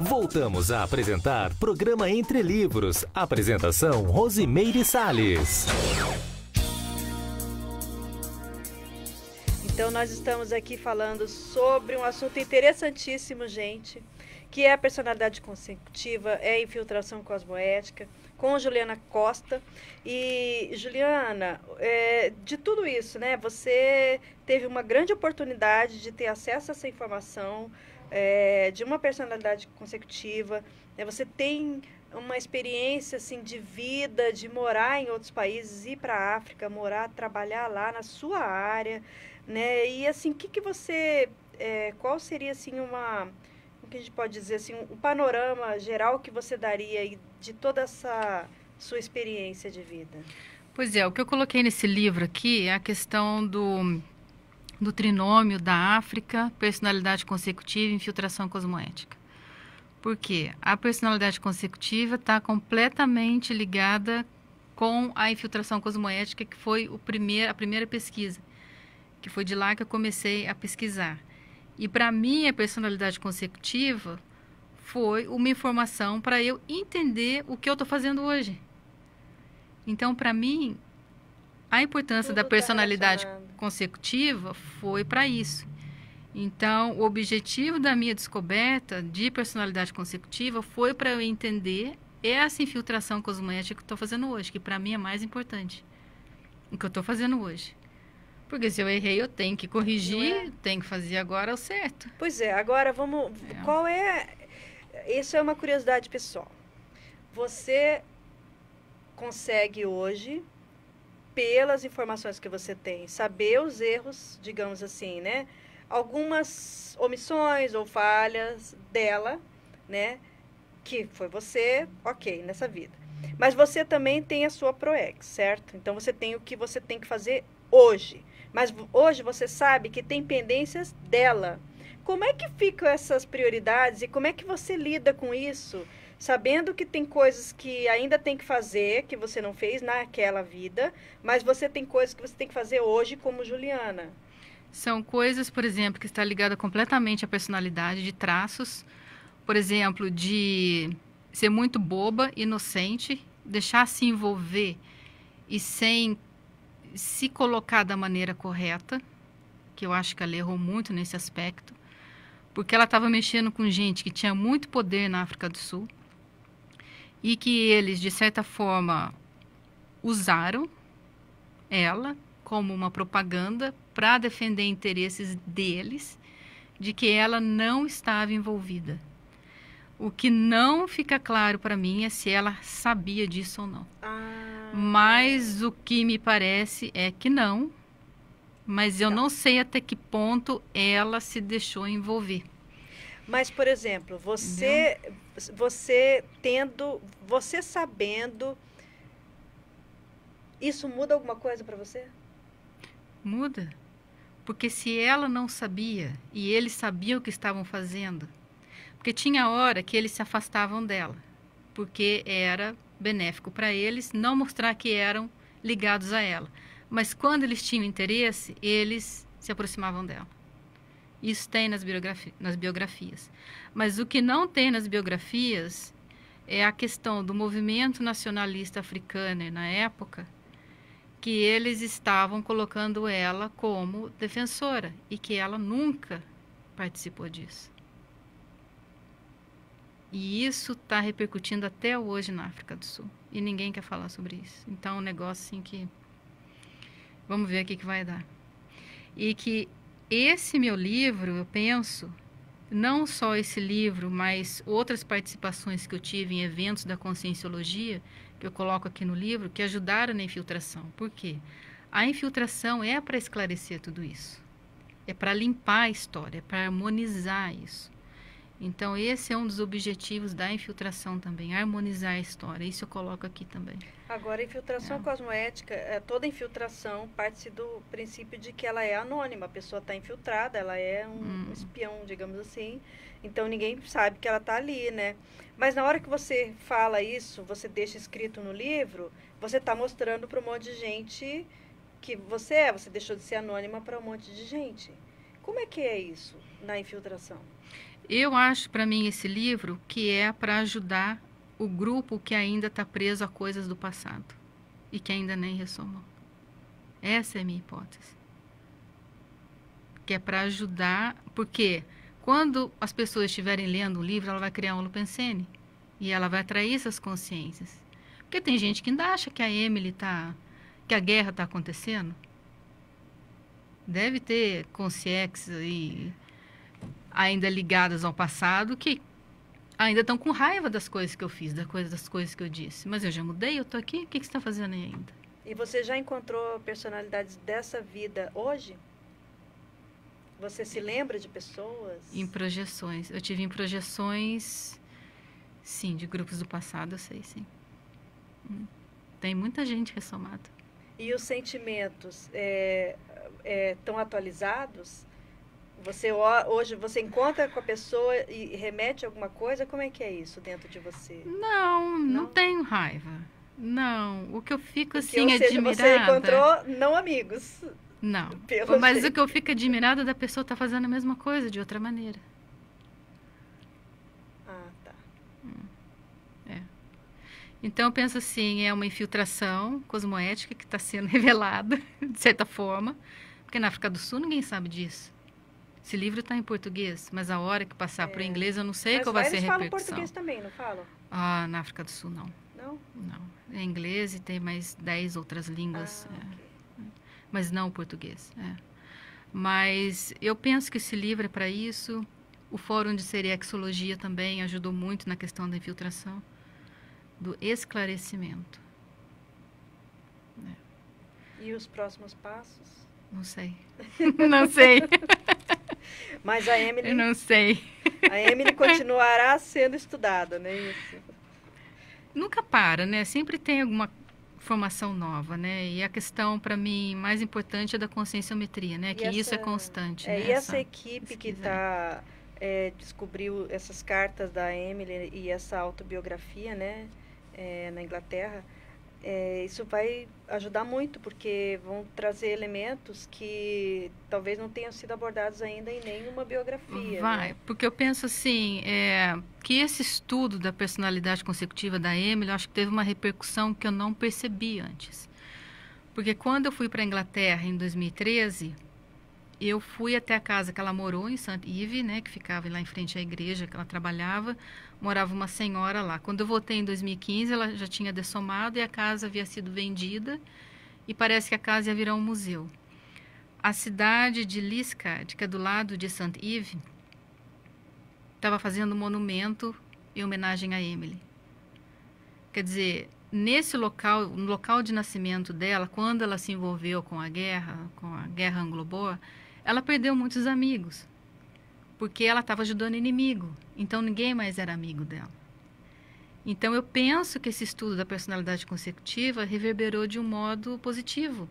Voltamos a apresentar Programa Entre Livros. Apresentação Rosimeire Salles. Então nós estamos aqui falando sobre um assunto interessantíssimo, gente, que é a personalidade consecutiva, é a infiltração cosmoética, com Juliana Costa. E, Juliana, de tudo isso, né, você teve uma grande oportunidade de ter acesso a essa informação de uma personalidade consecutiva, né, você tem uma experiência assim, de vida, de morar em outros países, ir para a África, morar, trabalhar lá na sua área, né, e assim, que você, qual seria assim o que a gente pode dizer assim, um panorama geral que você daria aí de toda essa sua experiência de vida? Pois é, o que eu coloquei nesse livro aqui é a questão do trinômio da África, personalidade consecutiva e infiltração cosmoética. Por quê? A personalidade consecutiva está completamente ligada com a infiltração cosmoética, que foi a primeira pesquisa, que foi de lá que eu comecei a pesquisar. E para mim, a personalidade consecutiva foi uma informação para eu entender o que eu estou fazendo hoje. Então, para mim, a importância da personalidade consecutiva foi para isso. Então, o objetivo da minha descoberta de personalidade consecutiva foi para eu entender essa infiltração cosmoética que eu estou fazendo hoje, que para mim é mais importante. O que eu estou fazendo hoje. Porque se eu errei, eu tenho que corrigir, tenho que fazer agora o certo. Pois é, agora vamos... Qual é... Isso é uma curiosidade pessoal. Você consegue hoje, pelas informações que você tem, saber os erros, digamos assim, né? Algumas omissões ou falhas dela, né? Que foi você, ok, nessa vida. Mas você também tem a sua ProEx, certo? Então você tem o que você tem que fazer hoje. Mas hoje você sabe que tem pendências dela. Como é que ficam essas prioridades e como é que você lida com isso, sabendo que tem coisas que ainda tem que fazer, que você não fez naquela vida, mas você tem coisas que você tem que fazer hoje como Juliana? São coisas, por exemplo, que está ligada completamente à personalidade, de traços, por exemplo, de ser muito boba, inocente, deixar se envolver e sem se colocar da maneira correta, que eu acho que ela errou muito nesse aspecto, porque ela estava mexendo com gente que tinha muito poder na África do Sul e que eles, de certa forma, usaram ela como uma propaganda para defender interesses deles, de que ela não estava envolvida. O que não fica claro para mim é se ela sabia disso ou não. Mas o que me parece é que não. Mas eu não sei até que ponto ela se deixou envolver. Mas, por exemplo, você sabendo, isso muda alguma coisa para você? Muda. Porque se ela não sabia e eles sabiam o que estavam fazendo, porque tinha hora que eles se afastavam dela, porque era benéfico para eles não mostrar que eram ligados a ela. Mas quando eles tinham interesse, eles se aproximavam dela. Isso tem nas biografias. Mas o que não tem nas biografias é a questão do movimento nacionalista africano na época, que eles estavam colocando ela como defensora e que ela nunca participou disso. E isso está repercutindo até hoje na África do Sul. E ninguém quer falar sobre isso. Então, é um negócio assim que... Vamos ver o que vai dar. E que esse meu livro, eu penso, não só esse livro, mas outras participações que eu tive em eventos da Conscienciologia, que eu coloco aqui no livro, que ajudaram na infiltração. Por quê? A infiltração é para esclarecer tudo isso. É para limpar a história, é para harmonizar isso. Então, esse é um dos objetivos da infiltração também, harmonizar a história. Isso eu coloco aqui também. Agora, a infiltração cosmoética, toda infiltração parte do princípio de que ela é anônima. A pessoa está infiltrada, ela é um espião, digamos assim. Então, ninguém sabe que ela está ali, né? Mas na hora que você fala isso, você deixa escrito no livro, você está mostrando para um monte de gente que você é. Você deixou de ser anônima para um monte de gente. Como é que é isso na infiltração? Eu acho, para mim, esse livro que é para ajudar o grupo que ainda está preso a coisas do passado e que ainda nem ressomou. Essa é a minha hipótese. que é para ajudar, porque quando as pessoas estiverem lendo um livro, ela vai criar um Holopensene e ela vai atrair essas consciências. Porque tem gente que ainda acha que a Emily que a guerra está acontecendo. Deve ter consciências aí ainda ligadas ao passado que ainda estão com raiva das coisas que eu fiz, das coisas que eu disse. Mas eu já mudei, eu estou aqui, o que você está fazendo aí ainda? E você já encontrou personalidades dessa vida hoje? Você se lembra de pessoas? Em projeções. Eu tive em projeções, sim, de grupos do passado, eu sei, sim. Tem muita gente ressomada. E os sentimentos estão atualizados? Hoje você encontra com a pessoa e remete a alguma coisa? Como é que é isso dentro de você? Não tenho raiva. Não, o que eu fico Porque, assim ou seja, admirada... Você encontrou não amigos. Não, mas o que eu fico admirada da pessoa tá fazendo a mesma coisa de outra maneira. Ah, tá. Então eu penso assim, é uma infiltração cosmoética que está sendo revelada, de certa forma, porque na África do Sul ninguém sabe disso. Esse livro está em português, mas a hora que passar para o inglês eu não sei qual vai ser a repercussão. Mas eles falam português também, não falam? Ah, na África do Sul não. Não? Não. É inglês e tem mais 10 outras línguas. Okay. Mas não o português. Mas eu penso que esse livro é para isso. O Fórum de Seriexologia também ajudou muito na questão da infiltração, do esclarecimento. E os próximos passos? Não sei. Não sei. Mas a Emily... Eu não sei. A Emily continuará sendo estudada, não é isso? Nunca para, né? Sempre tem alguma informação nova, né? E a questão, para mim, mais importante é da conscienciometria, né? Que isso é constante. Né? E essa equipe que descobriu essas cartas da Emily e essa autobiografia, né? Na Inglaterra, isso vai ajudar muito, porque vão trazer elementos que talvez não tenham sido abordados ainda em nenhuma biografia. Vai, né? Porque eu penso assim, que esse estudo da personalidade consecutiva da Emily, eu acho que teve uma repercussão que eu não percebi antes. Porque quando eu fui para a Inglaterra em 2013, eu fui até a casa que ela morou em St. Ives, né, que ficava lá em frente à igreja que ela trabalhava. Morava uma senhora lá. Quando eu voltei em 2015, ela já tinha dessomado e a casa havia sido vendida e parece que a casa ia virar um museu. A cidade de Liscard, que é do lado de St. Ives, estava fazendo um monumento em homenagem a Emily. Quer dizer, nesse local, no local de nascimento dela, quando ela se envolveu com a guerra anglo-boer, ela perdeu muitos amigos, porque ela estava ajudando o inimigo, então ninguém mais era amigo dela. Então eu penso que esse estudo da personalidade consecutiva reverberou de um modo positivo,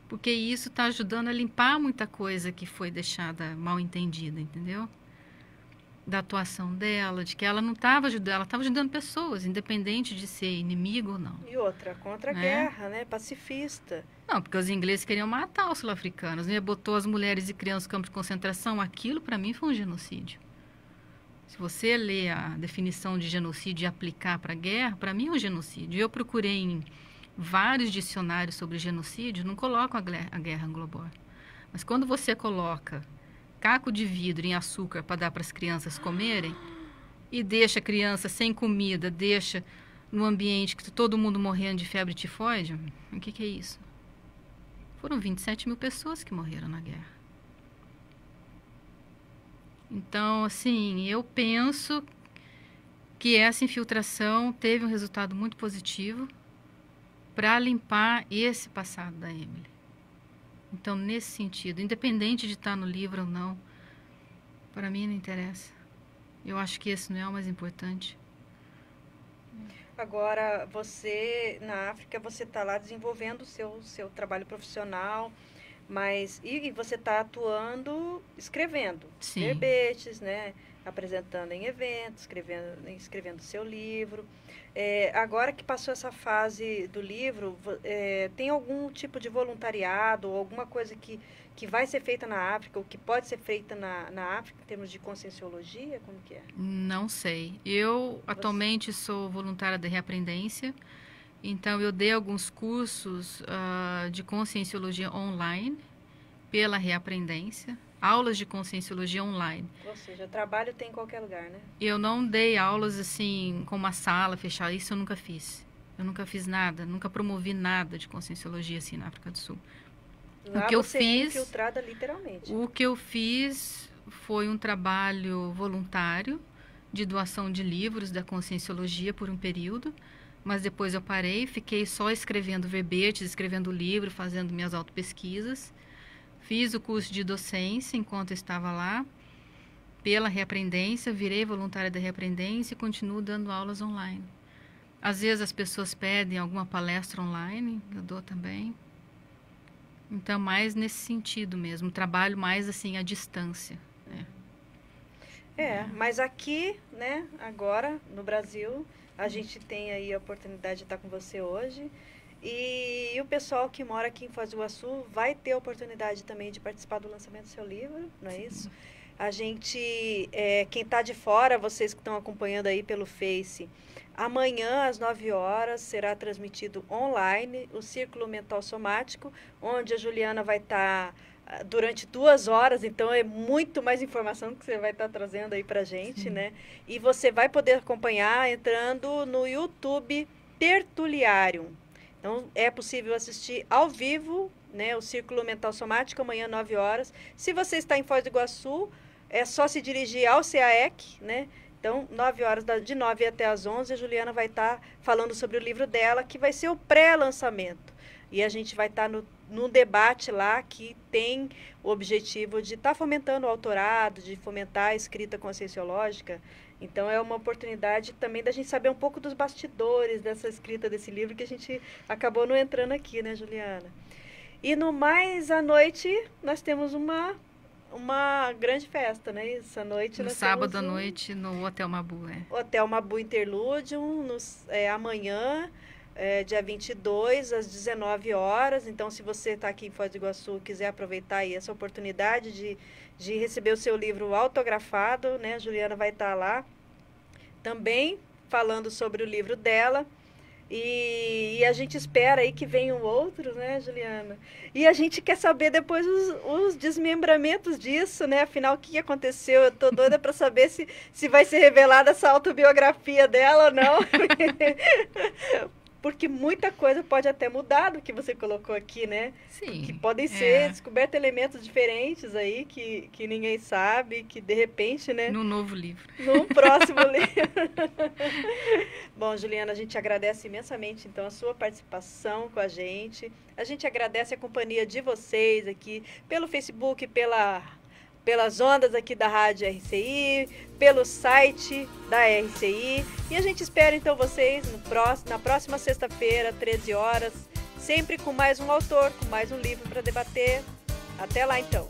porque isso está ajudando a limpar muita coisa que foi deixada mal entendida, entendeu? Da atuação dela, de que ela não estava ajudando, ela estava ajudando pessoas, independente de ser inimigo ou não. E outra, contra a guerra, né? Pacifista. Não, porque os ingleses queriam matar os sul-africanos, né? Botou as mulheres e crianças no campo de concentração. Aquilo, para mim, foi um genocídio. Se você ler a definição de genocídio e aplicar para a guerra, para mim é um genocídio. Eu procurei em vários dicionários sobre genocídio, não colocam a guerra anglo-boer. Mas quando você coloca caco de vidro em açúcar para dar para as crianças comerem e deixa a criança sem comida, deixa no ambiente que todo mundo morrendo de febre tifoide, o que é isso? Foram 27 mil pessoas que morreram na guerra. Então, assim, eu penso que essa infiltração teve um resultado muito positivo para limpar esse passado da Emily. Então, nesse sentido, independente de estar no livro ou não, para mim não interessa. Eu acho que esse não é o mais importante. Agora, você, na África, você está lá desenvolvendo o seu trabalho profissional, mas e você está atuando, escrevendo verbetes, né? Apresentando em eventos, escrevendo seu livro. Agora que passou essa fase do livro, tem algum tipo de voluntariado ou alguma coisa que vai ser feita na África ou que pode ser feita na África em termos de conscienciologia? Como que é? Não sei. Eu atualmente sou voluntária da Reaprendência, então eu dei alguns cursos de conscienciologia online pela Reaprendência. aulas de Conscienciologia online. Ou seja, trabalho tem em qualquer lugar, né? Eu não dei aulas assim, com uma sala fechada, isso eu nunca fiz. Eu nunca fiz nada, nunca promovi nada de Conscienciologia assim na África do Sul. Lá o que eu você é fiz, infiltrada literalmente. O que eu fiz foi um trabalho voluntário de doação de livros da Conscienciologia por um período, mas depois eu parei, fiquei só escrevendo verbetes, escrevendo livro, fazendo minhas autopesquisas. Fiz o curso de docência enquanto eu estava lá, pela Reaprendência, virei voluntária da Reaprendência e continuo dando aulas online. Às vezes as pessoas pedem alguma palestra online, eu dou também. Então, mais nesse sentido mesmo, trabalho mais assim à distância. Mas aqui, né, agora, no Brasil, a gente tem aí a oportunidade de estar com você hoje. E o pessoal que mora aqui em Foz do Iguaçu vai ter a oportunidade também de participar do lançamento do seu livro, não é isso? A gente, quem está de fora, vocês que estão acompanhando aí pelo Face, amanhã às 9 horas será transmitido online o Círculo Mental Somático, onde a Juliana vai estar durante 2 horas, então é muito mais informação que você vai estar trazendo aí pra gente, né? E você vai poder acompanhar entrando no YouTube Tertuliarium. Então, é possível assistir ao vivo, né, o Círculo Mental Somático, amanhã, 9 horas. Se você está em Foz do Iguaçu, é só se dirigir ao CAEC, né? Então, 9 horas, de 9 até as 11, a Juliana vai estar falando sobre o livro dela, que vai ser o pré-lançamento. E a gente vai estar num debate lá que tem o objetivo de estar fomentando o autorado, de fomentar a escrita conscienciológica. Então, é uma oportunidade também da gente saber um pouco dos bastidores dessa escrita desse livro, que a gente acabou não entrando aqui, né, Juliana? E no mais, à noite, nós temos uma grande festa, né? Essa noite no sábado à noite, no Hotel Mabu, Hotel Mabu Interludium, amanhã, dia 22, às 19 horas. Então, se você está aqui em Foz do Iguaçu, quiser aproveitar aí essa oportunidade de receber o seu livro autografado, né? A Juliana vai estar lá também falando sobre o livro dela. E a gente espera aí que venham outros, né, Juliana? E a gente quer saber depois os desmembramentos disso, né? Afinal, o que aconteceu? Eu tô doida para saber se vai ser revelada essa autobiografia dela ou não. Porque muita coisa pode até mudar do que você colocou aqui, né? Sim. Que podem ser descobertos elementos diferentes aí, que ninguém sabe, que de repente, né? No novo livro. Num próximo livro. Bom, Juliana, a gente agradece imensamente, então, a sua participação com a gente. A gente agradece a companhia de vocês aqui, pelo Facebook, pelas ondas aqui da Rádio RCI, pelo site da RCI. E a gente espera, então, vocês na próxima sexta-feira, 13 horas, sempre com mais um autor, com mais um livro para debater. Até lá, então.